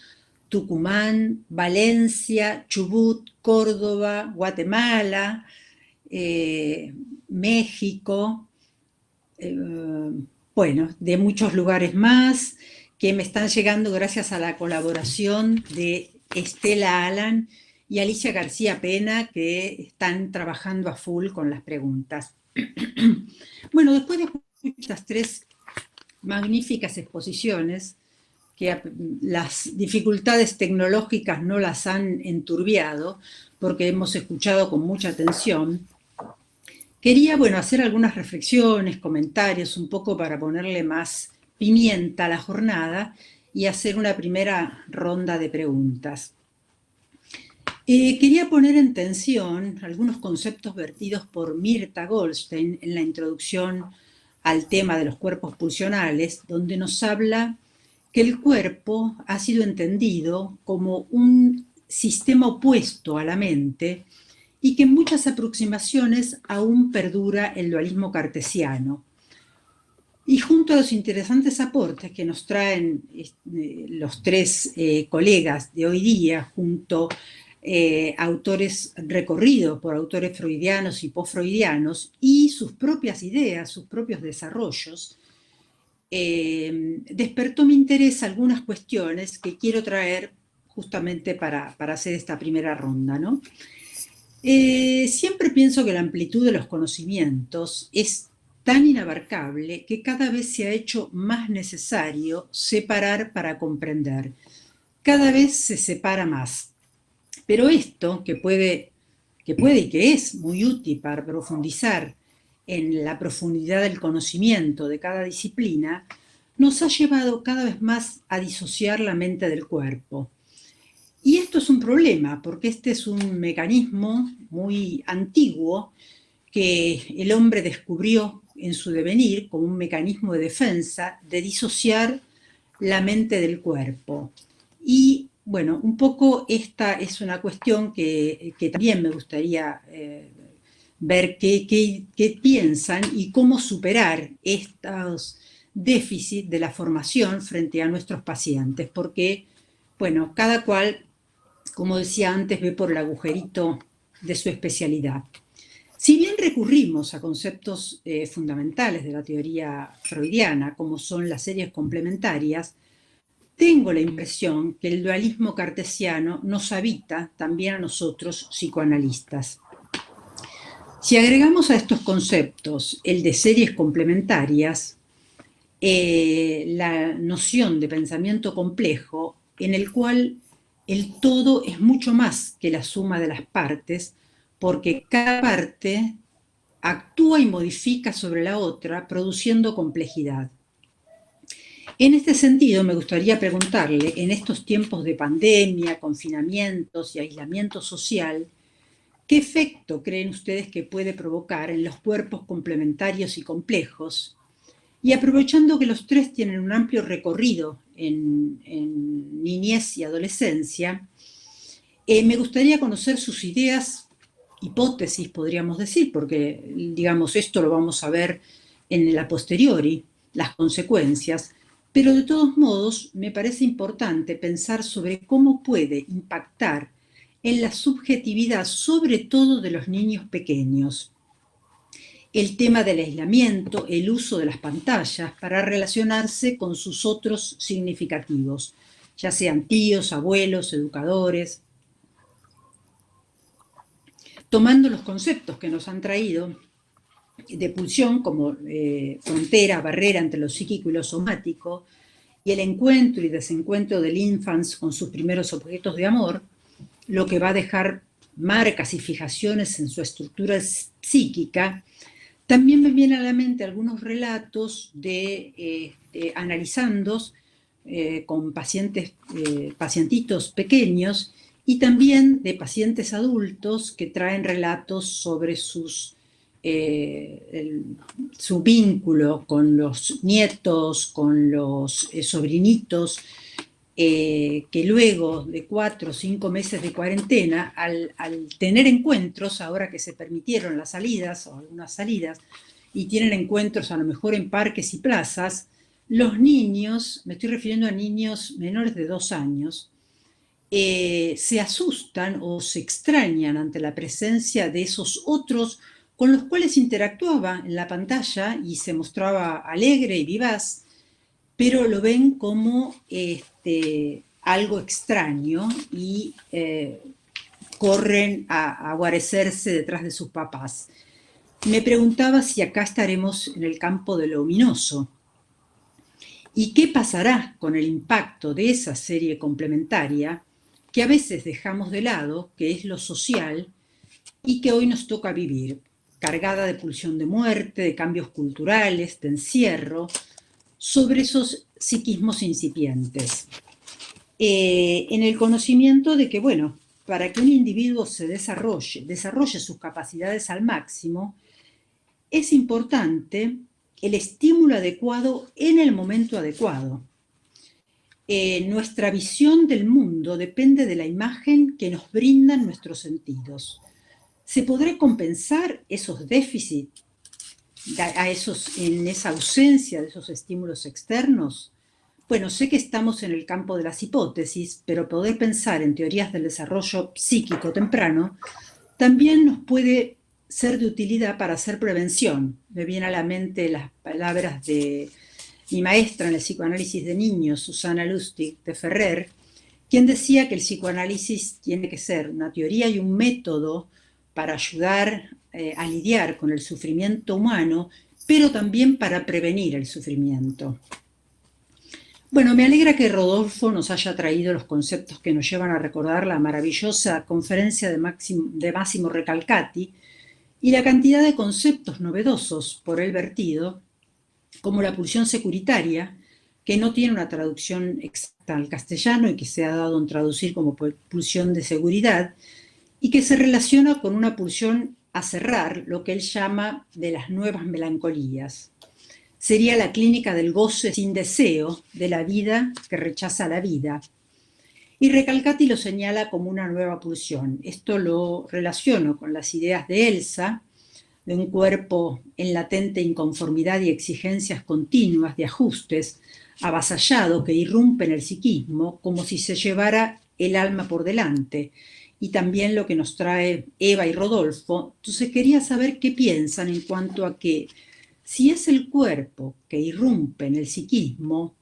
Tucumán, Valencia, Chubut, Córdoba, Guatemala, México, bueno, de muchos lugares más que me están llegando gracias a la colaboración de Estela Alan y Alicia García Pena, que están trabajando a full con las preguntas. Bueno, después de estas 3 magníficas exposiciones, que las dificultades tecnológicas no las han enturbiado, porque hemos escuchado con mucha atención, quería, bueno, hacer algunas reflexiones, comentarios, un poco para ponerle más pimienta a la jornada y hacer una primera ronda de preguntas. Quería poner en tensión algunos conceptos vertidos por Mirta Goldstein en la introducción al tema de los cuerpos pulsionales, donde nos habla que el cuerpo ha sido entendido como un sistema opuesto a la mente y que en muchas aproximaciones aún perdura el dualismo cartesiano. Y junto a los interesantes aportes que nos traen los 3 colegas de hoy día, junto autores recorridos por autores freudianos y postfreudianos, y sus propias ideas, sus propios desarrollos, despertó mi interés algunas cuestiones que quiero traer justamente para hacer esta primera ronda, ¿no? Siempre pienso que la amplitud de los conocimientos es tan inabarcable que cada vez se ha hecho más necesario separar para comprender. Cada vez se separa más. Pero esto, que puede y que es muy útil para profundizar en la profundidad del conocimiento de cada disciplina, nos ha llevado cada vez más a disociar la mente del cuerpo. Y esto es un problema, porque este es un mecanismo muy antiguo que el hombre descubrió en su devenir como un mecanismo de defensa, de disociar la mente del cuerpo. Y bueno, un poco esta es una cuestión que también me gustaría ver qué piensan y cómo superar estos déficits de la formación frente a nuestros pacientes, porque, bueno, cada cual, como decía antes, ve por el agujerito de su especialidad. Si bien recurrimos a conceptos fundamentales de la teoría freudiana, como son las series complementarias, tengo la impresión que el dualismo cartesiano nos habita también a nosotros psicoanalistas. Si agregamos a estos conceptos el de series complementarias, la noción de pensamiento complejo, en el cual el todo es mucho más que la suma de las partes, porque cada parte actúa y modifica sobre la otra, produciendo complejidad. En este sentido, me gustaría preguntarle, en estos tiempos de pandemia, confinamientos y aislamiento social, ¿qué efecto creen ustedes que puede provocar en los cuerpos complementarios y complejos? Y aprovechando que los 3 tienen un amplio recorrido en niñez y adolescencia, me gustaría conocer sus ideas hipótesis, podríamos decir, porque, digamos, esto lo vamos a ver en la posteriori, las consecuencias, pero de todos modos me parece importante pensar sobre cómo puede impactar en la subjetividad, sobre todo de los niños pequeños, el tema del aislamiento, el uso de las pantallas para relacionarse con sus otros significativos, ya sean tíos, abuelos, educadores. Tomando los conceptos que nos han traído de pulsión como frontera, barrera entre lo psíquico y lo somático, y el encuentro y desencuentro del infans con sus primeros objetos de amor, lo que va a dejar marcas y fijaciones en su estructura psíquica, también me vienen a la mente algunos relatos analizando con pacientitos pequeños y también de pacientes adultos que traen relatos sobre su vínculo con los nietos, con los sobrinitos, que luego de 4 o 5 meses de cuarentena, al tener encuentros, ahora que se permitieron las salidas, o algunas salidas, y tienen encuentros a lo mejor en parques y plazas, los niños, me estoy refiriendo a niños menores de 2 años, se asustan o se extrañan ante la presencia de esos otros con los cuales interactuaba en la pantalla y se mostraba alegre y vivaz, pero lo ven como algo extraño y corren a guarecerse detrás de sus papás. Me preguntaba si acá estaremos en el campo de lo ominoso. ¿Y qué pasará con el impacto de esa serie complementaria que a veces dejamos de lado, que es lo social, y que hoy nos toca vivir, cargada de pulsión de muerte, de cambios culturales, de encierro, sobre esos psiquismos incipientes? En el conocimiento de que, bueno, para que un individuo se desarrolle sus capacidades al máximo, es importante el estímulo adecuado en el momento adecuado. Nuestra visión del mundo depende de la imagen que nos brindan nuestros sentidos. ¿Se podrá compensar esos déficits en esa ausencia de esos estímulos externos? Bueno, sé que estamos en el campo de las hipótesis, pero poder pensar en teorías del desarrollo psíquico temprano también nos puede ser de utilidad para hacer prevención. Me vienen a la mente las palabras de mi maestra en el psicoanálisis de niños, Susana Lustig de Ferrer, quien decía que el psicoanálisis tiene que ser una teoría y un método para ayudar a lidiar con el sufrimiento humano, pero también para prevenir el sufrimiento. Bueno, me alegra que Rodolfo nos haya traído los conceptos que nos llevan a recordar la maravillosa conferencia de Massimo Recalcati y la cantidad de conceptos novedosos por él vertido, como la pulsión securitaria, que no tiene una traducción exacta al castellano y que se ha dado en traducir como pulsión de seguridad, y que se relaciona con una pulsión a cerrar, lo que él llama de las nuevas melancolías. Sería la clínica del goce sin deseo, de la vida que rechaza la vida. Y Recalcati lo señala como una nueva pulsión. Esto lo relaciono con las ideas de Elsa, de un cuerpo en latente inconformidad y exigencias continuas de ajustes, avasallado que irrumpe en el psiquismo como si se llevara el alma por delante, y también lo que nos trae Eva y Rodolfo. Entonces quería saber qué piensan en cuanto a que si es el cuerpo que irrumpe en el psiquismo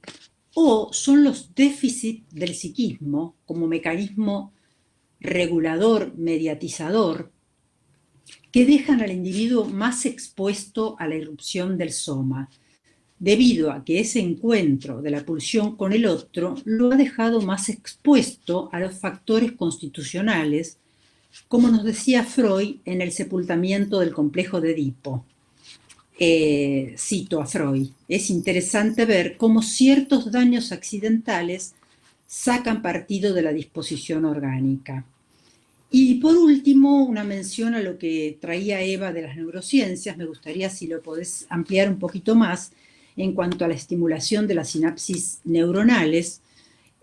o son los déficits del psiquismo como mecanismo regulador, mediatizador, que dejan al individuo más expuesto a la irrupción del soma, debido a que ese encuentro de la pulsión con el otro lo ha dejado más expuesto a los factores constitucionales, como nos decía Freud en el sepultamiento del complejo de Edipo. Cito a Freud: es interesante ver cómo ciertos daños accidentales sacan partido de la disposición orgánica. Y por último, una mención a lo que traía Eva de las neurociencias. Me gustaría si lo podés ampliar un poquito más en cuanto a la estimulación de las sinapsis neuronales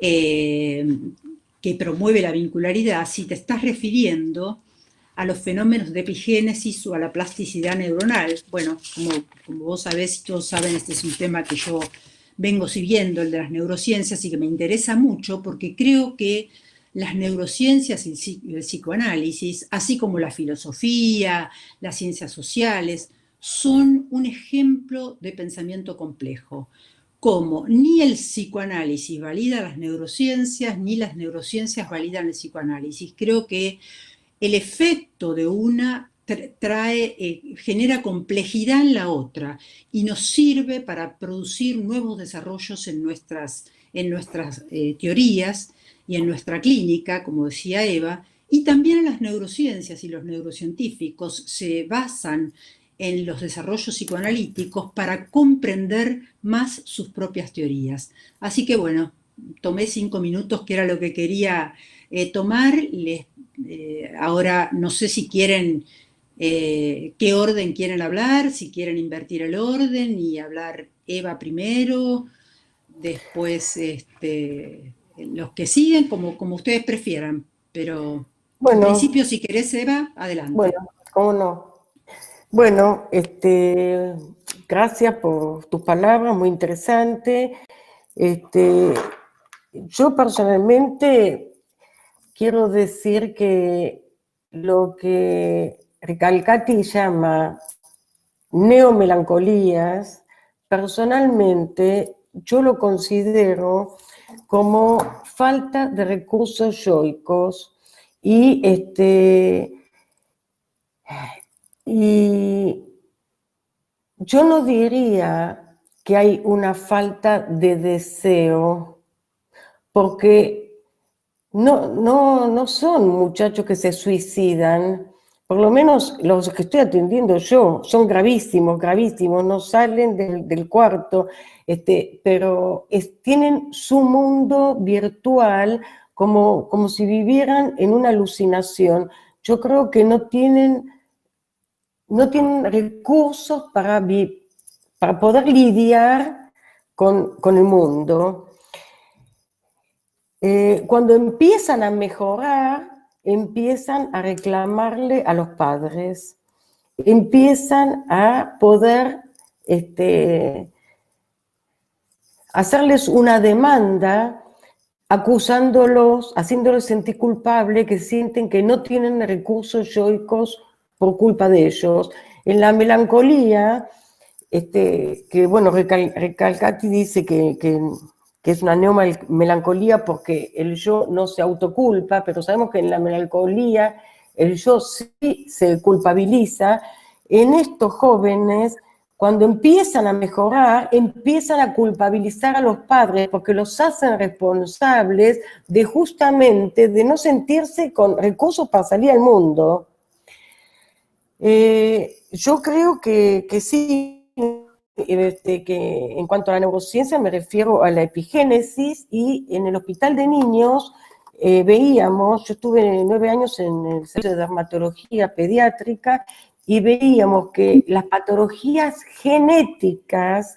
que promueve la vincularidad, si te estás refiriendo a los fenómenos de epigénesis o a la plasticidad neuronal. Bueno, como vos sabés y todos saben, este es un tema que yo vengo siguiendo, el de las neurociencias, y que me interesa mucho porque creo que las neurociencias y el psicoanálisis, así como la filosofía, las ciencias sociales, son un ejemplo de pensamiento complejo. Como ni el psicoanálisis valida las neurociencias, ni las neurociencias validan el psicoanálisis. Creo que el efecto de una genera complejidad en la otra y nos sirve para producir nuevos desarrollos en nuestras teorías y en nuestra clínica, como decía Eva, y también en las neurociencias y los neurocientíficos se basan en los desarrollos psicoanalíticos para comprender más sus propias teorías. Así que bueno, tomé 5 minutos, que era lo que quería tomar. Ahora no sé si quieren, qué orden quieren hablar, si quieren invertir el orden y hablar Eva primero, después los que siguen, como ustedes prefieran, pero Bueno, en principio, si querés, Eva, adelante. Bueno, cómo no. Bueno, gracias por tus palabras, muy interesante. Yo personalmente quiero decir que lo que Recalcati llama neomelancolías, personalmente yo lo considero como falta de recursos yoicos y yo no diría que hay una falta de deseo, porque no son muchachos que se suicidan, por lo menos los que estoy atendiendo yo, son gravísimos, no salen del cuarto, pero tienen su mundo virtual como si vivieran en una alucinación. Yo creo que no tienen recursos para poder lidiar con el mundo. Cuando empiezan a mejorar, empiezan a reclamarle a los padres, empiezan a poder hacerles una demanda, acusándolos, haciéndolos sentir culpables, que sienten que no tienen recursos yoicos por culpa de ellos. En la melancolía, que bueno, Recalcati dice que es una neomelancolía porque el yo no se autoculpa, pero sabemos que en la melancolía el yo sí se culpabiliza. En estos jóvenes, cuando empiezan a mejorar, empiezan a culpabilizar a los padres porque los hacen responsables de justamente de no sentirse con recursos para salir al mundo. Yo creo que sí, que en cuanto a la neurociencia me refiero a la epigénesis, y en el hospital de niños veíamos, yo estuve 9 años en el centro de dermatología pediátrica, y veíamos que las patologías genéticas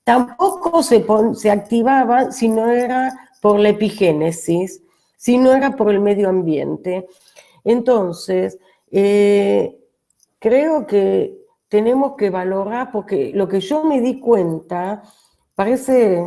tampoco se activaban si no era por la epigénesis, si no era por el medio ambiente. Entonces, creo que tenemos que valorar, porque lo que yo me di cuenta, parece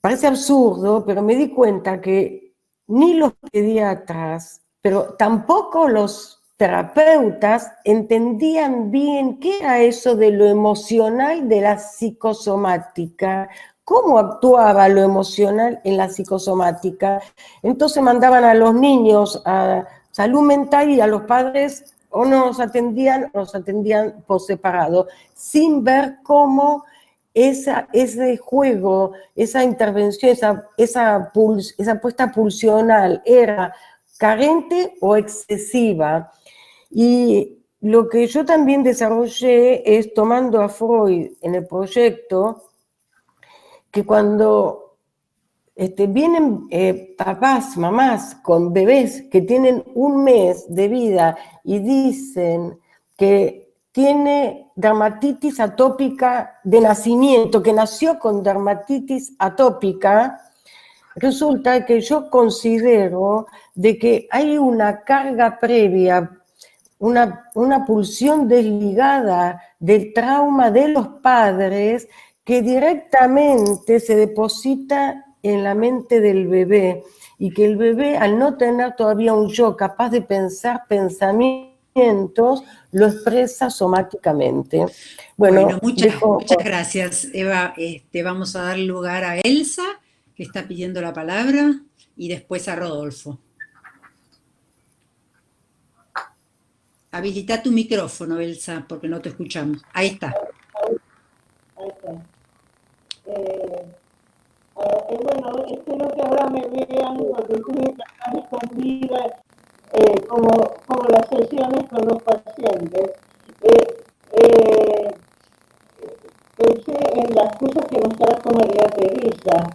absurdo, pero me di cuenta que ni los pediatras, pero tampoco los terapeutas entendían bien qué era eso de lo emocional de la psicosomática, cómo actuaba lo emocional en la psicosomática. Entonces mandaban a los niños a salud mental y a los padres o nos atendían por separado, sin ver cómo ese juego, esa intervención, esa puesta pulsional era carente o excesiva. Y lo que yo también desarrollé es, tomando a Freud en el proyecto, que cuando vienen papás, mamás con bebés que tienen 1 mes de vida y dicen que tiene dermatitis atópica de nacimiento, que nació con dermatitis atópica, resulta que yo considero de que hay una carga previa, una pulsión desligada del trauma de los padres que directamente se deposita en la mente del bebé, y que el bebé, al no tener todavía un yo capaz de pensar pensamientos, lo expresa somáticamente. Bueno, Bueno, muchas gracias, Eva. Vamos a dar lugar a Elsa, que está pidiendo la palabra, y después a Rodolfo. Habilita tu micrófono, Elsa, porque no te escuchamos. Ahí está. Ahí está. Bueno, espero que ahora me vean, porque tuve que estar escondida, como las sesiones con los pacientes. Pensé en las cosas que nos trajo María Teresa.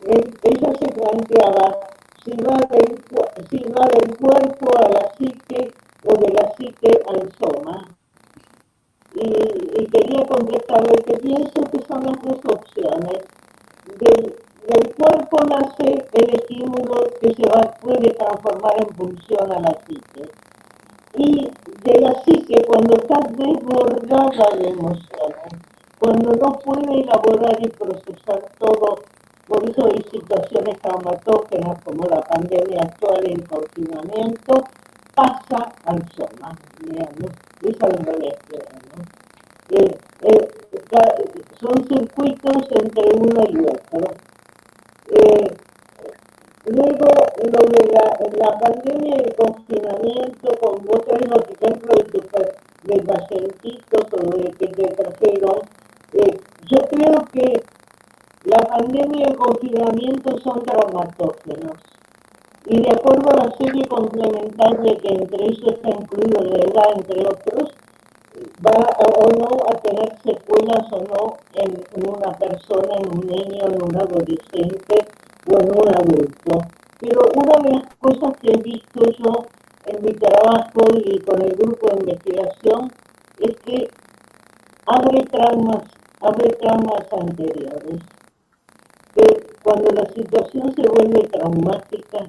Ella se planteaba si va del cuerpo a la psique o de la psique al soma. Y quería contestarle que pienso que son las dos opciones. Del cuerpo nace el estímulo que puede transformar en pulsión a la psique. Y de la psique, cuando está desbordada de emociones, cuando no puede elaborar y procesar todo, por eso hay situaciones traumatógenas como la pandemia actual, el confinamiento, pasa al soma, digamos, es al revés, digamos. Son circuitos entre uno y otro. Luego, lo de la pandemia y el confinamiento, con vos traes los ejemplos de pacientitos o de que te trajeron, yo creo que la pandemia y el confinamiento son traumatógenos. Y de acuerdo a la serie complementaria que entre ellos está incluido la edad, entre otros, va o no a tener secuelas o no en una persona, en un niño, en un adolescente o en un adulto. Pero una de las cosas que he visto yo en mi trabajo y con el grupo de investigación es que abre traumas anteriores. Que cuando la situación se vuelve traumática,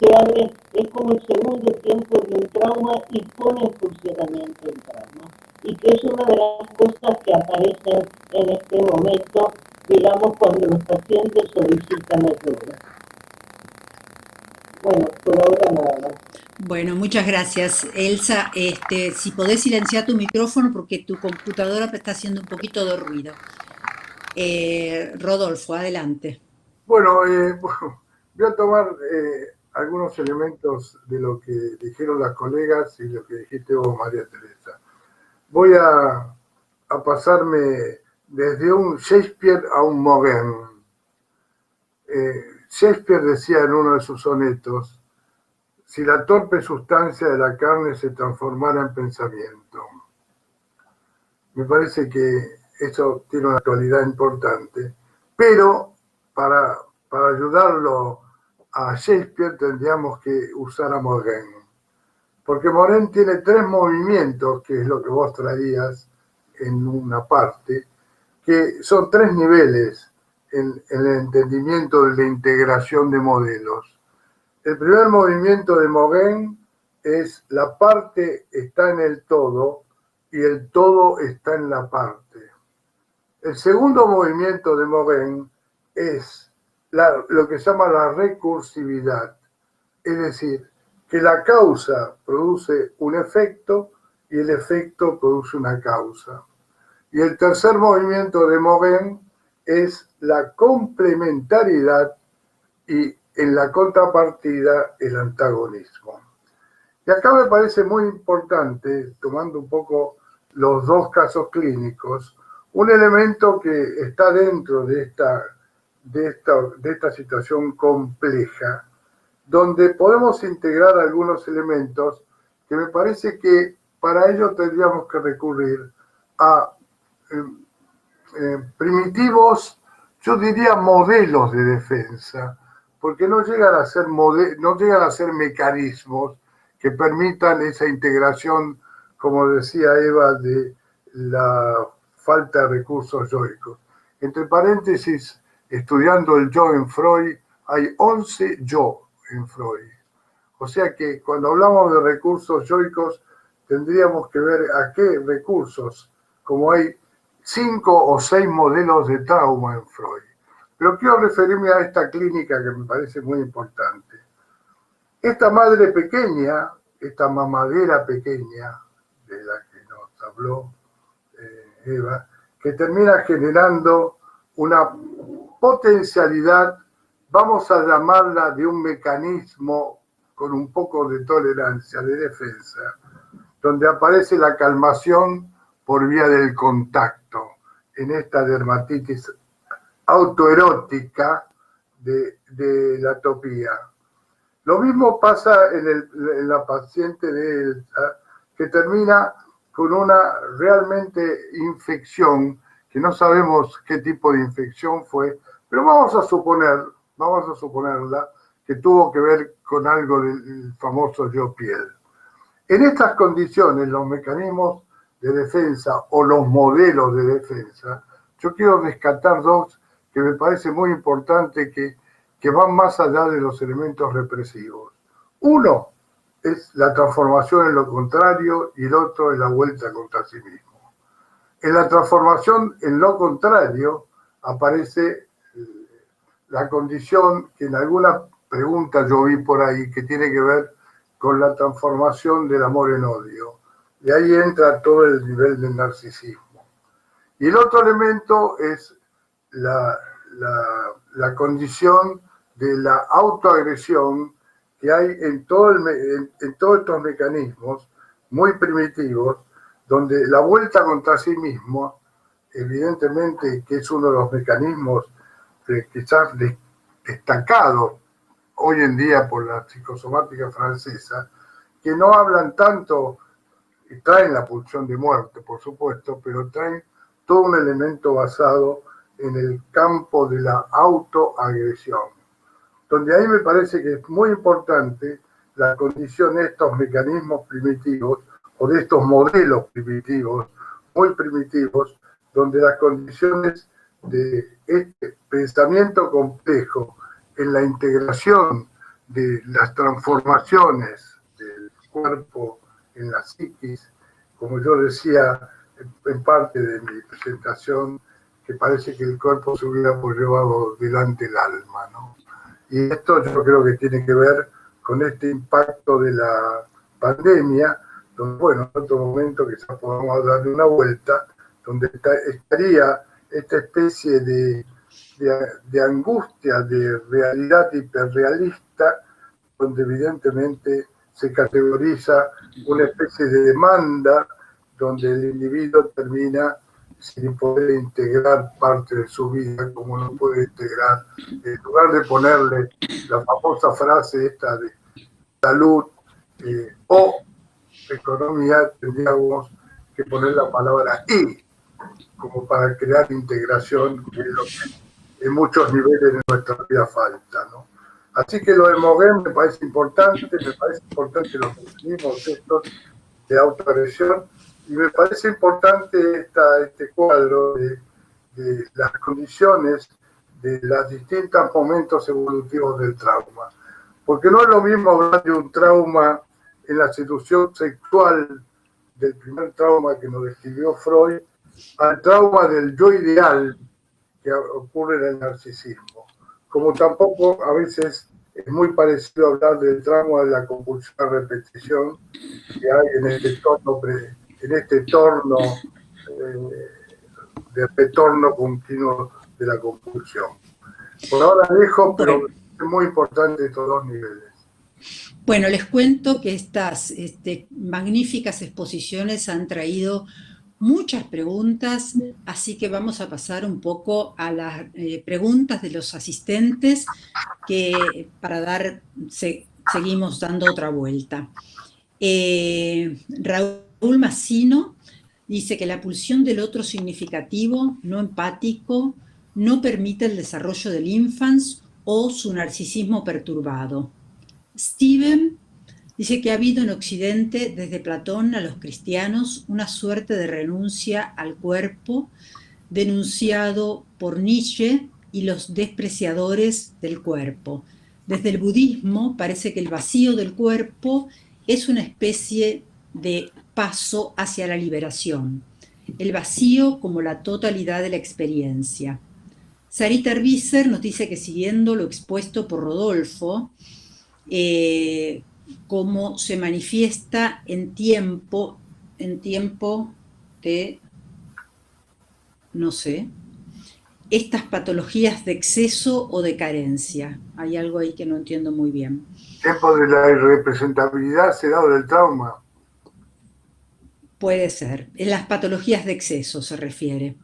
se abre, es como el segundo tiempo de un trauma y pone en funcionamiento el trauma. Y que es una de las cosas que aparecen en este momento, digamos, cuando los pacientes solicitan ayuda. Bueno, por ahora nada más. Bueno, muchas gracias, Elsa. Si podés silenciar tu micrófono porque tu computadora está haciendo un poquito de ruido. Rodolfo, adelante. Bueno, voy a tomar algunos elementos de lo que dijeron las colegas y lo que dijiste vos, María Teresa. Voy a pasarme desde un Shakespeare a un Maugham. Shakespeare decía en uno de sus sonetos: si la torpe sustancia de la carne se transformara en pensamiento. Me parece que eso tiene una actualidad importante, pero para ayudarlo a Shakespeare tendríamos que usar a Maugham, porque Maugham tiene 3 movimientos, que es lo que vos traías en una parte, que son 3 niveles en el entendimiento de la integración de modelos. El primer movimiento de Maugham es: la parte está en el todo y el todo está en la parte. El segundo movimiento de Maugham es lo que se llama la recursividad, es decir, que la causa produce un efecto y el efecto produce una causa. Y el tercer movimiento de Maugham es la complementariedad y en la contrapartida el antagonismo. Y acá me parece muy importante, tomando un poco los 2 casos clínicos, un elemento que está dentro de esta situación compleja, donde podemos integrar algunos elementos que me parece que para ello tendríamos que recurrir a primitivos, yo diría modelos de defensa, porque no llegan a ser mecanismos que permitan esa integración, como decía Eva, de la falta de recursos yoicos. Entre paréntesis, estudiando el yo en Freud, hay 11 yo en Freud. O sea que cuando hablamos de recursos yoicos, tendríamos que ver a qué recursos, como hay 5 o 6 modelos de trauma en Freud. Pero quiero referirme a esta clínica que me parece muy importante. Esta madre pequeña, esta mamadera pequeña, de la que nos habló Eva, que termina generando una potencialidad, vamos a llamarla de un mecanismo con un poco de tolerancia, de defensa, donde aparece la calmación por vía del contacto en esta dermatitis autoerótica de la atopía. Lo mismo pasa en la paciente de Elsa, que termina con una realmente infección, que no sabemos qué tipo de infección fue, pero vamos a suponerla que tuvo que ver con algo del famoso yo piel. En estas condiciones, los mecanismos de defensa o los modelos de defensa, yo quiero rescatar dos que me parece muy importante que van más allá de los elementos represivos. Uno es la transformación en lo contrario y el otro es la vuelta contra sí mismo. En la transformación en lo contrario aparece la condición que en alguna pregunta yo vi por ahí que tiene que ver con la transformación del amor en odio. Y ahí entra todo el nivel del narcisismo. Y el otro elemento es la condición de la autoagresión que hay en todos estos mecanismos muy primitivos, donde la vuelta contra sí mismo, evidentemente que es uno de los mecanismos quizás destacados hoy en día por la psicosomática francesa, que no hablan tanto, y traen la pulsión de muerte, por supuesto, pero traen todo un elemento basado en el campo de la autoagresión, donde ahí me parece que es muy importante la condición de estos mecanismos primitivos o de estos modelos primitivos, muy primitivos, donde las condiciones de este pensamiento complejo en la integración de las transformaciones del cuerpo en la psiquis, como yo decía en parte de mi presentación, que parece que el cuerpo se hubiera llevado delante el alma, ¿no? Y esto yo creo que tiene que ver con este impacto de la pandemia, donde, bueno, en otro momento quizás podamos darle una vuelta, donde estaría esta especie de angustia, de realidad hiperrealista, donde evidentemente se categoriza una especie de demanda, donde el individuo termina sin poder integrar parte de su vida, como no puede integrar, en lugar de ponerle la famosa frase esta de salud o economía, tendríamos que poner la palabra y, como para crear integración, que es lo que en muchos niveles de nuestra vida falta, ¿no? Así que lo de Moguer me parece importante los mecanismos estos de autoagresión, y me parece importante este cuadro de las condiciones de los distintos momentos evolutivos del trauma. Porque no es lo mismo hablar de un trauma en la seducción sexual, del primer trauma que nos describió Freud, al trauma del yo ideal que ocurre en el narcisismo. Como tampoco a veces es muy parecido hablar del trauma de la compulsión a repetición que hay en este torno de retorno continuo de la compulsión. Por ahora dejo, pero es muy importante estos dos niveles. Bueno, les cuento que estas magníficas exposiciones han traído muchas preguntas, así que vamos a pasar un poco a las preguntas de los asistentes, que seguimos dando otra vuelta. Raúl Massino dice que la pulsión del otro significativo, no empático, no permite el desarrollo del infans o su narcisismo perturbado. Steven dice que ha habido en Occidente, desde Platón a los cristianos, una suerte de renuncia al cuerpo, denunciado por Nietzsche y los despreciadores del cuerpo. Desde el budismo parece que el vacío del cuerpo es una especie de paso hacia la liberación, el vacío como la totalidad de la experiencia. Sarita Arbisser nos dice que siguiendo lo expuesto por Rodolfo, cómo se manifiesta en tiempo de, no sé, estas patologías de exceso o de carencia. Hay algo ahí que no entiendo muy bien. Tiempo de la irrepresentabilidad se da del trauma. Puede ser. En las patologías de exceso se refiere.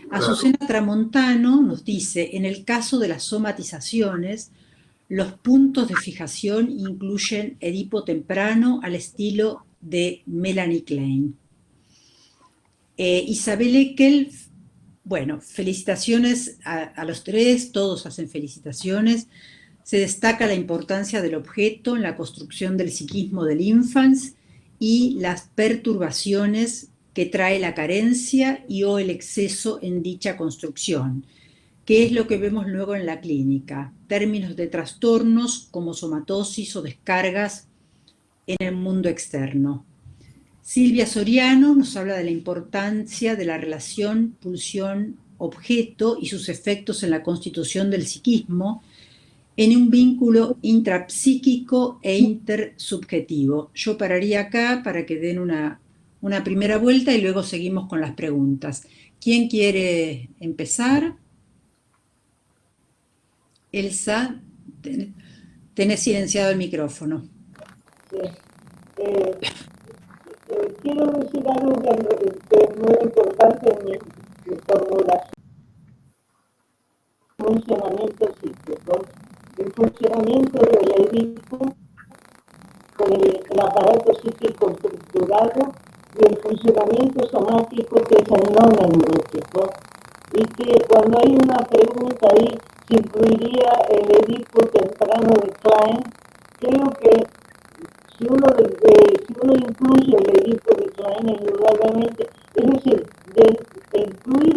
Claro. Azucena Tramontano nos dice, en el caso de las somatizaciones, los puntos de fijación incluyen Edipo temprano al estilo de Melanie Klein. Isabel Eckel, bueno, felicitaciones a los tres, todos hacen felicitaciones. Se destaca la importancia del objeto en la construcción del psiquismo del infans y las perturbaciones que trae la carencia y o el exceso en dicha construcción, que es lo que vemos luego en la clínica, términos de trastornos como somatosis o descargas en el mundo externo. Silvia Soriano nos habla de la importancia de la relación pulsión-objeto y sus efectos en la constitución del psiquismo en un vínculo intrapsíquico e intersubjetivo. Yo pararía acá para que den una primera vuelta y luego seguimos con las preguntas. ¿Quién quiere empezar? Elsa, tenés silenciado el micrófono. Sí. Quiero decir algo que es muy importante en mi formulación. Funcionamiento psíquico. El funcionamiento del Edipo con el aparato psíquico estructurado y el funcionamiento somático que es el no neurótico. Y que cuando hay una pregunta ahí, si incluiría el Edipo temprano de Klein, creo que si uno incluye el Edipo de Klein, indudablemente, es decir, de incluir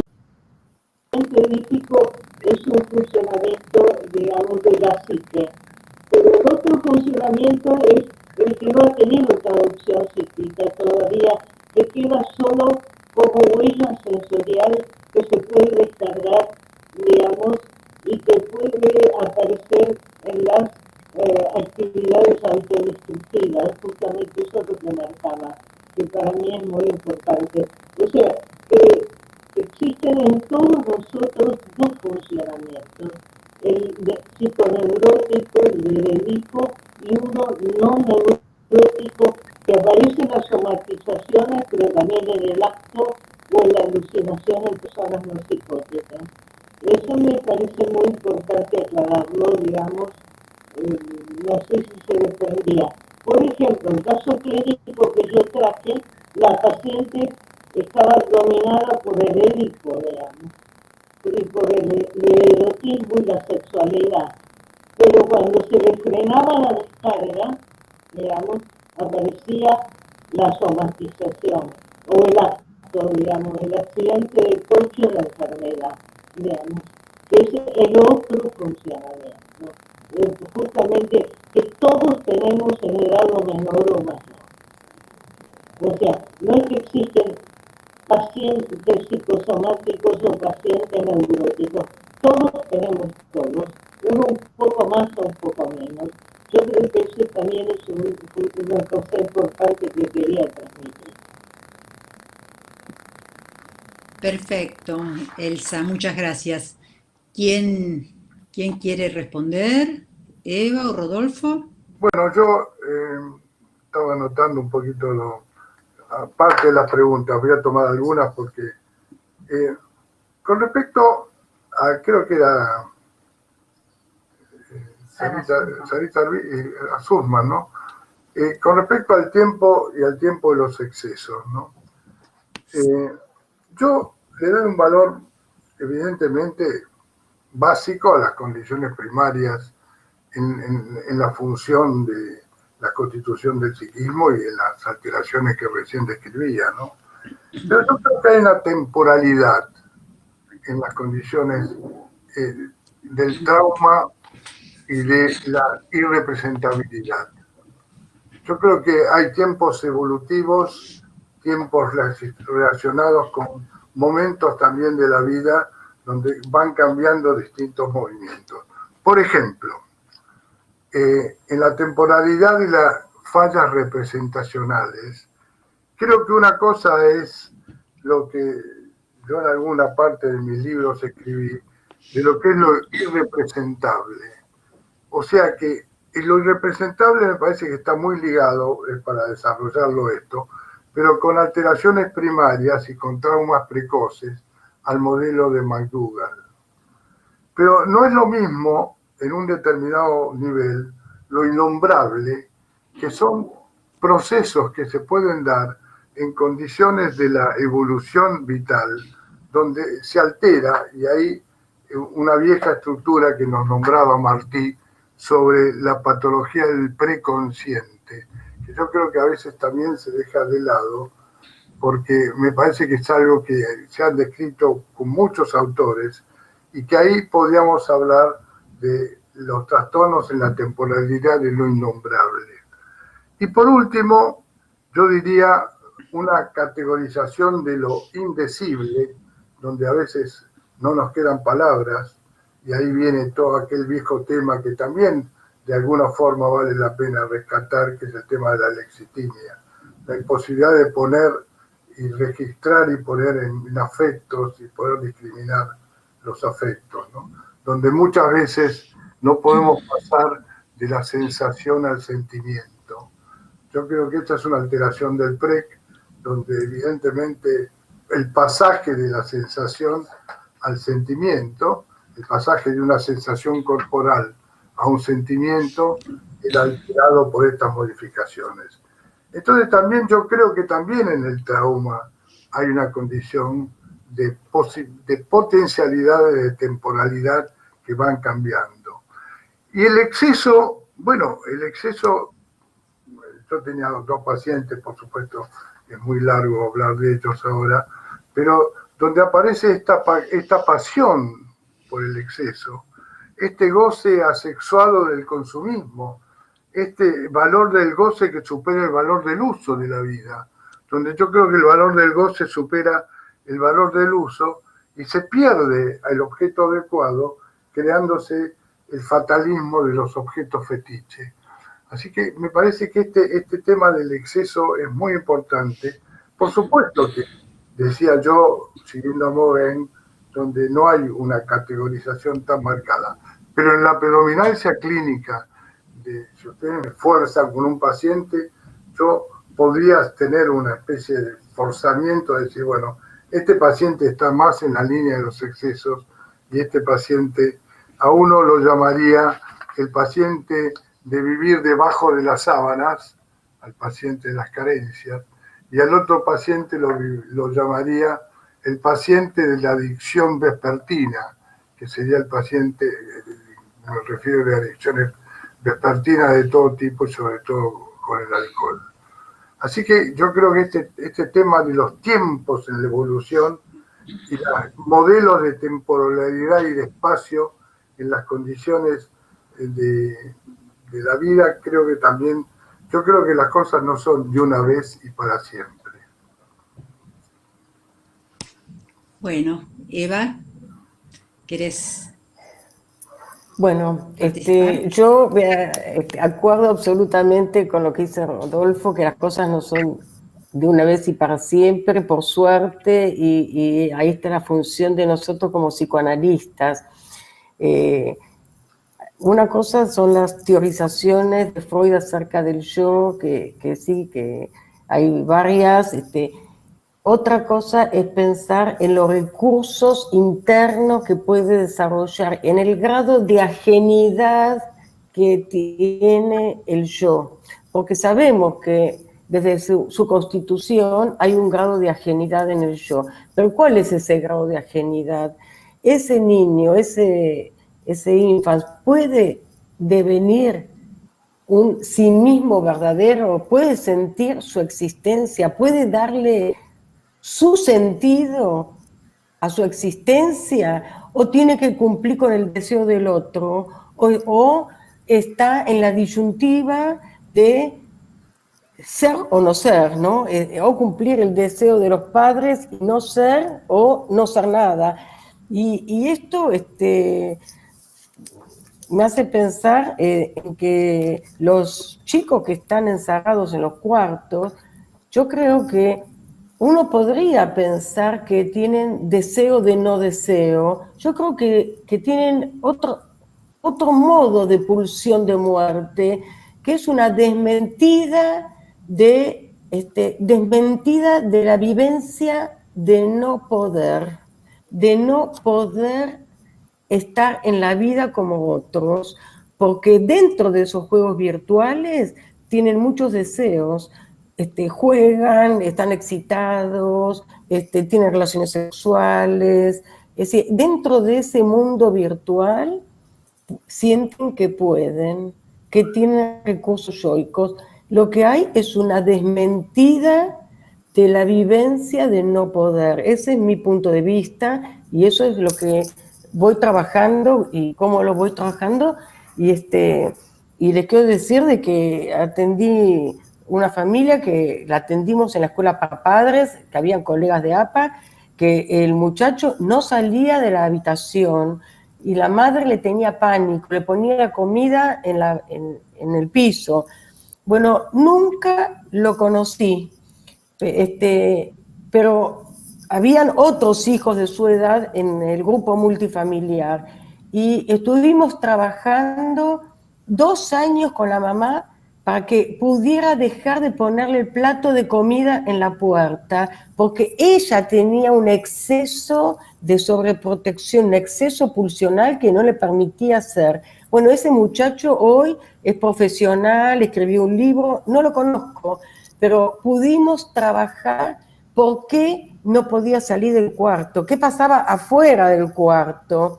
el edípico es un funcionamiento, digamos, de la psique. Pero el otro funcionamiento es el que no ha tenido traducción psíquica todavía, que queda solo como huella sensorial que se puede descargar, digamos, y que puede aparecer en las actividades autodestructivas, justamente eso es lo que marcaba, que para mí es muy importante. O sea, existen en todos nosotros dos funcionamientos, el psiconeurótico, el del Edipo, y uno no neurótico que aparece en las somatizaciones, pero también en el acto o en la alucinación en personas no psicóticas. Eso me parece muy importante aclararlo, digamos, no sé si se defendía. Por ejemplo, el caso clínico que yo traje, la paciente estaba dominada por el Edipo, digamos, y por el erotismo y la sexualidad. Pero cuando se le frenaba la descarga, digamos, aparecía la somatización, o el acto, digamos, el accidente de coche o la enfermedad, digamos, que es el otro funcionamiento. Justamente que todos tenemos en grado menor o mayor. O sea, no es que existen pacientes psicosomáticos o pacientes neuróticos. Todos tenemos todos, uno un poco más o un poco menos. Yo creo que eso también es una cosa importante que quería transmitir. Perfecto, Elsa, muchas gracias. ¿Quién quiere responder? ¿Eva o Rodolfo? Bueno, yo estaba anotando un poquito aparte de las preguntas, voy a tomar algunas porque con respecto a, creo que era Sarita Sussman, ¿no? Con respecto al tiempo y al tiempo de los excesos, ¿no? Yo le doy un valor evidentemente básico a las condiciones primarias en la función de la constitución del psiquismo y en las alteraciones que recién describía, ¿no? Pero yo creo que hay una temporalidad en las condiciones del trauma y de la irrepresentabilidad. Yo creo que hay tiempos evolutivos, tiempos relacionados con momentos también de la vida donde van cambiando distintos movimientos. Por ejemplo, en la temporalidad y las fallas representacionales, creo que una cosa es lo que yo en alguna parte de mis libros escribí, de lo que es lo irrepresentable. O sea que lo irrepresentable me parece que está muy ligado, para desarrollarlo esto, pero con alteraciones primarias y con traumas precoces al modelo de McDougall. Pero no es lo mismo en un determinado nivel lo innombrable, que son procesos que se pueden dar en condiciones de la evolución vital, donde se altera, y hay una vieja estructura que nos nombraba Martí sobre la patología del preconsciente, que yo creo que a veces también se deja de lado, porque me parece que es algo que se han descrito con muchos autores, y que ahí podríamos hablar de los trastornos en la temporalidad de lo innombrable. Y por último, yo diría una categorización de lo indecible, donde a veces no nos quedan palabras, y ahí viene todo aquel viejo tema que también de alguna forma vale la pena rescatar, que es el tema de la lexitimia, la imposibilidad de poner y registrar y poner en afectos y poder discriminar los afectos, ¿no? Donde muchas veces no podemos pasar de la sensación al sentimiento. Yo creo que esta es una alteración del PREC, donde evidentemente el pasaje de la sensación al sentimiento, el pasaje de una sensación corporal a un sentimiento, era alterado por estas modificaciones. Entonces también yo creo que también en el trauma hay una condición de potencialidades de temporalidad que van cambiando. Y el exceso, bueno, el exceso, yo tenía 2 pacientes, por supuesto, es muy largo hablar de ellos ahora, pero donde aparece esta pasión por el exceso, este goce asexuado del consumismo, este valor del goce que supera el valor del uso de la vida, donde yo creo que el valor del goce supera el valor del uso y se pierde el objeto adecuado, creándose el fatalismo de los objetos fetiche. Así que me parece que este tema del exceso es muy importante. Por supuesto que, decía yo, siguiendo a Mogen, donde no hay una categorización tan marcada, pero en la predominancia clínica, si ustedes me fuerzan con un paciente, yo podría tener una especie de forzamiento de decir, bueno, este paciente está más en la línea de los excesos y este paciente, a uno lo llamaría el paciente de vivir debajo de las sábanas, al paciente de las carencias, y al otro paciente lo llamaría el paciente de la adicción vespertina, que sería el paciente, me refiero a adicciones vespertinas de todo tipo y sobre todo con el alcohol. Así que yo creo que este tema de los tiempos en la evolución y los modelos de temporalidad y de espacio en las condiciones de la vida, creo que también, yo creo que las cosas no son de una vez y para siempre. Bueno, Eva, ¿querés? Bueno, yo acuerdo absolutamente con lo que dice Rodolfo, que las cosas no son de una vez y para siempre, por suerte, y ahí está la función de nosotros como psicoanalistas. Una cosa son las teorizaciones de Freud acerca del yo, que sí, que hay varias. Otra cosa es pensar en los recursos internos que puede desarrollar, en el grado de ajenidad que tiene el yo, porque sabemos que desde su constitución hay un grado de ajenidad en el yo. Pero ¿cuál es ese grado de ajenidad? Ese niño, ese infante puede devenir un sí mismo verdadero, puede sentir su existencia, puede darle su sentido a su existencia, o tiene que cumplir con el deseo del otro, o está en la disyuntiva de ser o no ser, ¿no? O cumplir el deseo de los padres y no ser, o no ser nada. Y esto me hace pensar en que los chicos que están encerrados en los cuartos, yo creo que uno podría pensar que tienen deseo de no deseo. Yo creo que tienen otro modo de pulsión de muerte, que es una desmentida de la vivencia de no poder estar en la vida como otros, porque dentro de esos juegos virtuales tienen muchos deseos, juegan, están excitados, tienen relaciones sexuales, es decir, dentro de ese mundo virtual sienten que pueden, que tienen recursos yoicos. Lo que hay es una desmentida de la vivencia de no poder. Ese es mi punto de vista y eso es lo que voy trabajando y cómo lo voy trabajando. Y les quiero decir de que atendí una familia que la atendimos en la escuela para padres, que habían colegas de APA, que el muchacho no salía de la habitación y la madre le tenía pánico, le ponía la comida en el piso. Bueno, nunca lo conocí, pero habían otros hijos de su edad en el grupo multifamiliar y estuvimos trabajando 2 años con la mamá para que pudiera dejar de ponerle el plato de comida en la puerta, porque ella tenía un exceso de sobreprotección, un exceso pulsional que no le permitía hacer. Bueno, ese muchacho hoy es profesional, escribió un libro, no lo conozco, pero pudimos trabajar por qué no podía salir del cuarto, qué pasaba afuera del cuarto.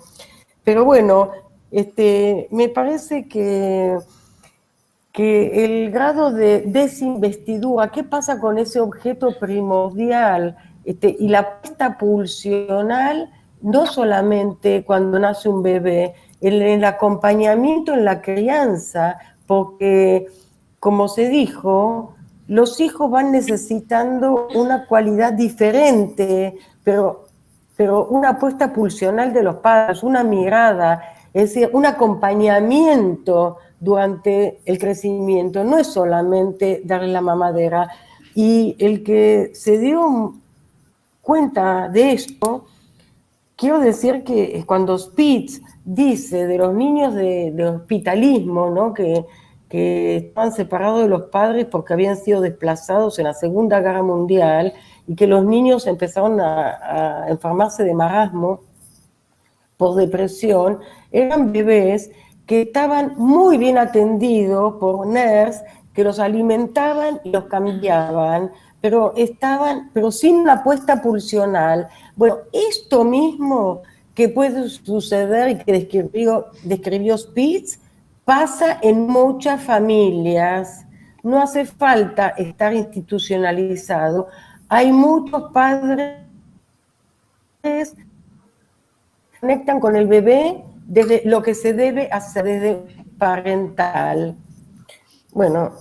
Pero bueno, me parece que el grado de desinvestidura, ¿qué pasa con ese objeto primordial? Y la puesta pulsional, no solamente cuando nace un bebé, en el acompañamiento en la crianza, porque, como se dijo, los hijos van necesitando una cualidad diferente, pero una puesta pulsional de los padres, una mirada, es decir, un acompañamiento durante el crecimiento, no es solamente darle la mamadera. Y el que se dio cuenta de esto, quiero decir que cuando Spitz dice de los niños de hospitalismo, ¿no? que estaban separados de los padres porque habían sido desplazados en la Segunda Guerra Mundial y que los niños empezaron a enfermarse de marasmo por depresión, eran bebés que estaban muy bien atendidos por NERS, que los alimentaban y los cambiaban, pero sin una puesta pulsional. Bueno, esto mismo que puede suceder y que describió Spitz, pasa en muchas familias. No hace falta estar institucionalizado. Hay muchos padres que conectan con el bebé desde lo que se debe hacer, desde parental. Bueno,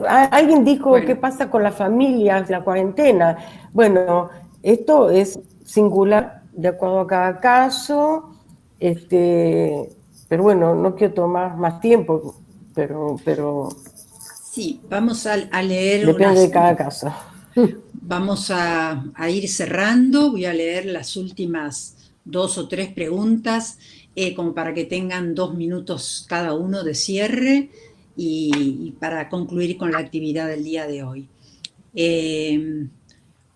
alguien dijo, ¿qué pasa con las familias, la cuarentena? Bueno, esto es singular de acuerdo a cada caso, pero bueno, no quiero tomar más tiempo, pero sí, vamos a leer. Depende de cada caso. Vamos a ir cerrando, voy a leer las últimas 2 o 3 preguntas, como para que tengan 2 minutos cada uno de cierre y para concluir con la actividad del día de hoy.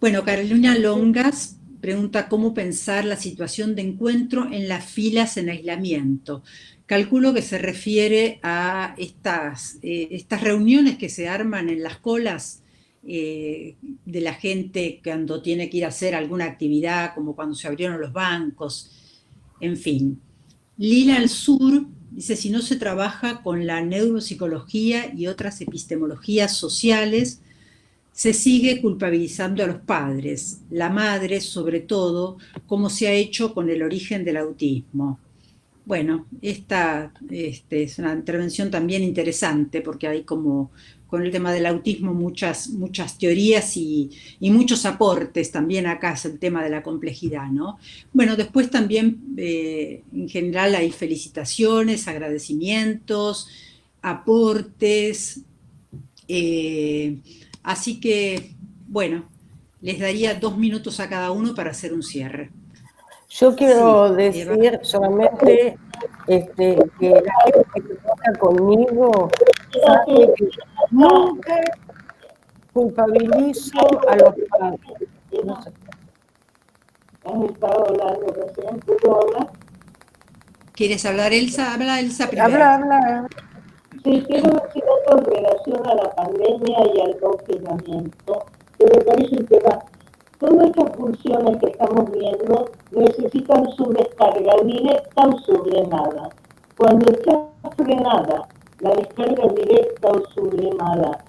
Bueno, Carolina Longas pregunta cómo pensar la situación de encuentro en las filas en aislamiento. Calculo que se refiere a estas reuniones que se arman en las colas de la gente cuando tiene que ir a hacer alguna actividad, como cuando se abrieron los bancos, en fin. Lila al Sur dice, si no se trabaja con la neuropsicología y otras epistemologías sociales, se sigue culpabilizando a los padres, la madre sobre todo, como se ha hecho con el origen del autismo. Bueno, esta es una intervención también interesante porque hay como con el tema del autismo muchas teorías y muchos aportes también acá es el tema de la complejidad, ¿no? Bueno, después también en general hay felicitaciones, agradecimientos, aportes, así que, bueno, les daría 2 minutos a cada uno para hacer un cierre. Yo quiero Sí, decir solamente que la gente que trabaja conmigo sabe que nunca culpabilizo a los padres. No sé. Han estado hablando recién, ¿puedo hablar? ¿Quieres hablar, Elsa? Habla Elsa primero. Habla. Sí, quiero decir algo en relación a la pandemia y al confinamiento, que me parece que todas estas funciones que estamos viendo necesitan su descarga directa o sublimada. Cuando está frenada la descarga directa o sublimada,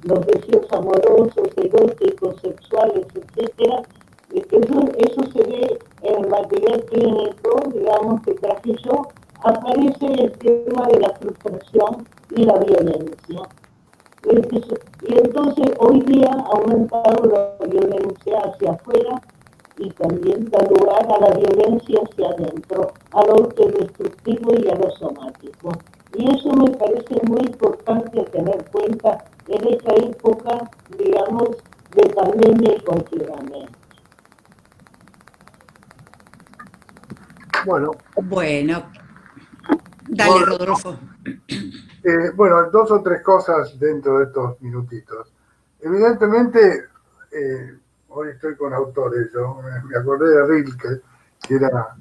los deseos amorosos, eróticos, sexuales, etcétera, eso se ve en el material clínico, digamos, que traje yo, aparece el tema de la frustración y la violencia. Y entonces hoy día ha aumentado la violencia hacia afuera y también da lugar a la violencia hacia adentro, a lo autodestructivo y a lo somático. Y eso me parece muy importante tener en cuenta en esta época, digamos, de pandemia y confinamiento. Bueno, Dale, Rodolfo. Bueno, 2 o 3 cosas dentro de estos minutitos. Evidentemente, hoy estoy con autores, yo me acordé de Rilke, que era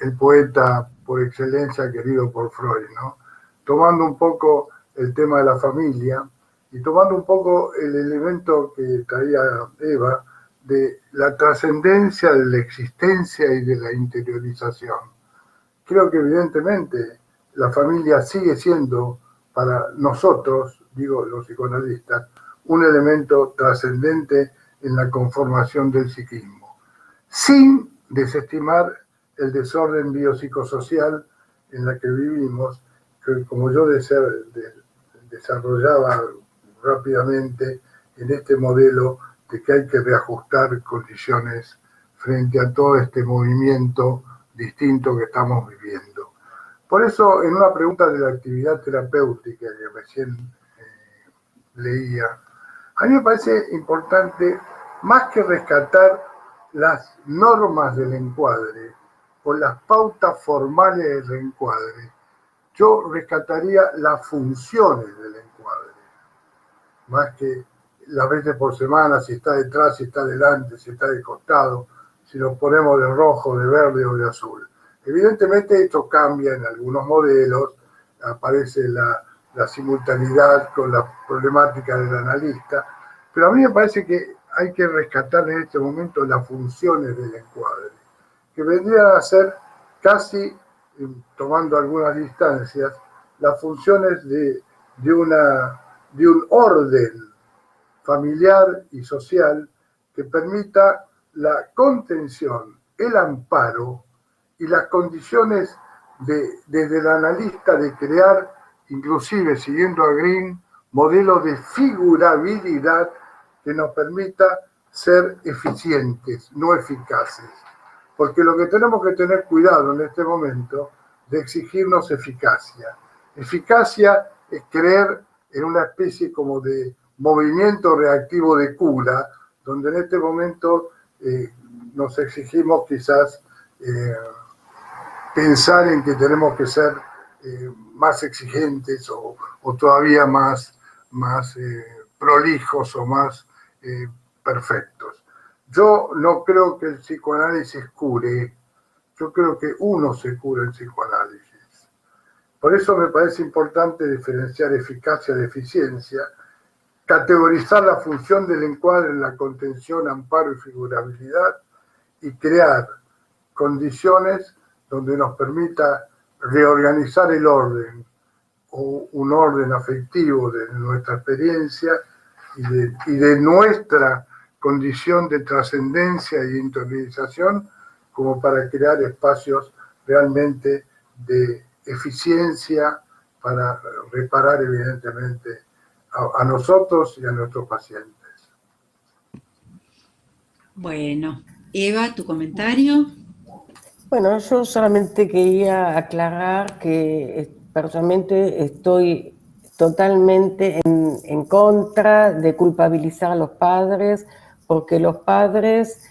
el poeta por excelencia querido por Freud, ¿no? Tomando un poco el tema de la familia y tomando un poco el elemento que traía Eva de la trascendencia de la existencia y de la interiorización. Creo que evidentemente la familia sigue siendo para nosotros, digo los psicoanalistas, un elemento trascendente en la conformación del psiquismo, sin desestimar el desorden biopsicosocial en la que vivimos, que como yo desarrollaba rápidamente en este modelo de que hay que reajustar condiciones frente a todo este movimiento distinto que estamos viviendo. Por eso, en una pregunta de la actividad terapéutica que recién leía, a mí me parece importante, más que rescatar las normas del encuadre o las pautas formales del encuadre, yo rescataría las funciones del encuadre, más que las veces por semana, si está detrás, si está delante, si está de costado, si nos ponemos de rojo, de verde o de azul. Evidentemente esto cambia en algunos modelos, aparece la simultaneidad con la problemática del analista, pero a mí me parece que hay que rescatar en este momento las funciones del encuadre, que vendrían a ser casi, tomando algunas distancias, las funciones de un orden familiar y social que permita la contención, el amparo y las condiciones desde el analista de crear, inclusive siguiendo a Green, modelos de figurabilidad que nos permita ser eficientes, no eficaces. Porque lo que tenemos que tener cuidado en este momento de exigirnos eficacia. Eficacia es creer en una especie como de movimiento reactivo de cura, donde en este momento nos exigimos quizás pensar en que tenemos que ser más exigentes o todavía más prolijos o más perfectos. Yo no creo que el psicoanálisis cure, yo creo que uno se cura en psicoanálisis. Por eso me parece importante diferenciar eficacia de eficiencia, categorizar la función del encuadre en la contención, amparo y figurabilidad y crear condiciones donde nos permita reorganizar el orden o un orden afectivo de nuestra experiencia y de nuestra condición de trascendencia y interiorización como para crear espacios realmente de eficiencia para reparar evidentemente a nosotros y a nuestros pacientes. Bueno, Eva, ¿tu comentario? Bueno, yo solamente quería aclarar que personalmente estoy totalmente en contra de culpabilizar a los padres, porque los padres,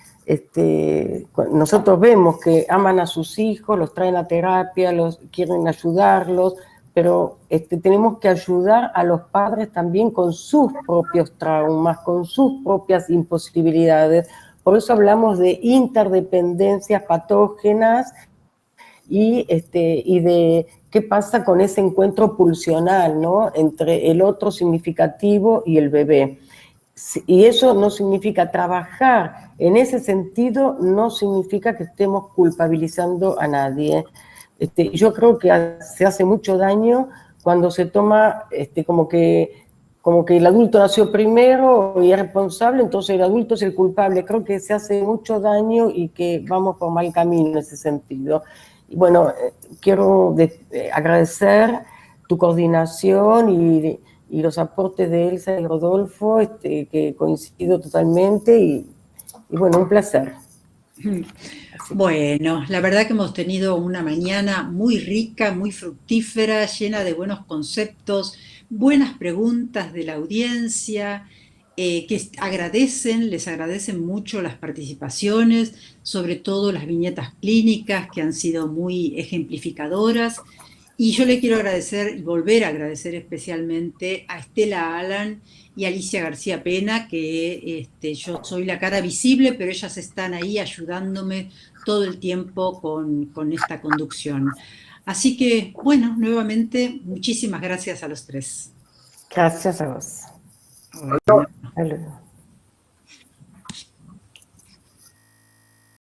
nosotros vemos que aman a sus hijos, los traen a terapia, quieren ayudarlos, pero tenemos que ayudar a los padres también con sus propios traumas, con sus propias imposibilidades. Por eso hablamos de interdependencias patógenas y de qué pasa con ese encuentro pulsional, ¿no?, entre el otro significativo y el bebé. Y eso no significa trabajar en ese sentido, no significa que estemos culpabilizando a nadie. Yo creo que se hace mucho daño cuando se toma como que el adulto nació primero y es responsable, entonces el adulto es el culpable. Creo que se hace mucho daño y que vamos por mal camino en ese sentido. Y bueno, quiero agradecer tu coordinación y los aportes de Elsa y Rodolfo, que coincido totalmente, y bueno, un placer. Bueno, la verdad que hemos tenido una mañana muy rica, muy fructífera, llena de buenos conceptos, buenas preguntas de la audiencia, que les agradecen mucho las participaciones, sobre todo las viñetas clínicas que han sido muy ejemplificadoras. Y yo le quiero agradecer y volver a agradecer especialmente a Estela Alan y Alicia García Pena, que yo soy la cara visible, pero ellas están ahí ayudándome todo el tiempo con esta conducción. Así que, bueno, nuevamente, muchísimas gracias a los tres. Gracias a vos. Bueno. Hasta luego.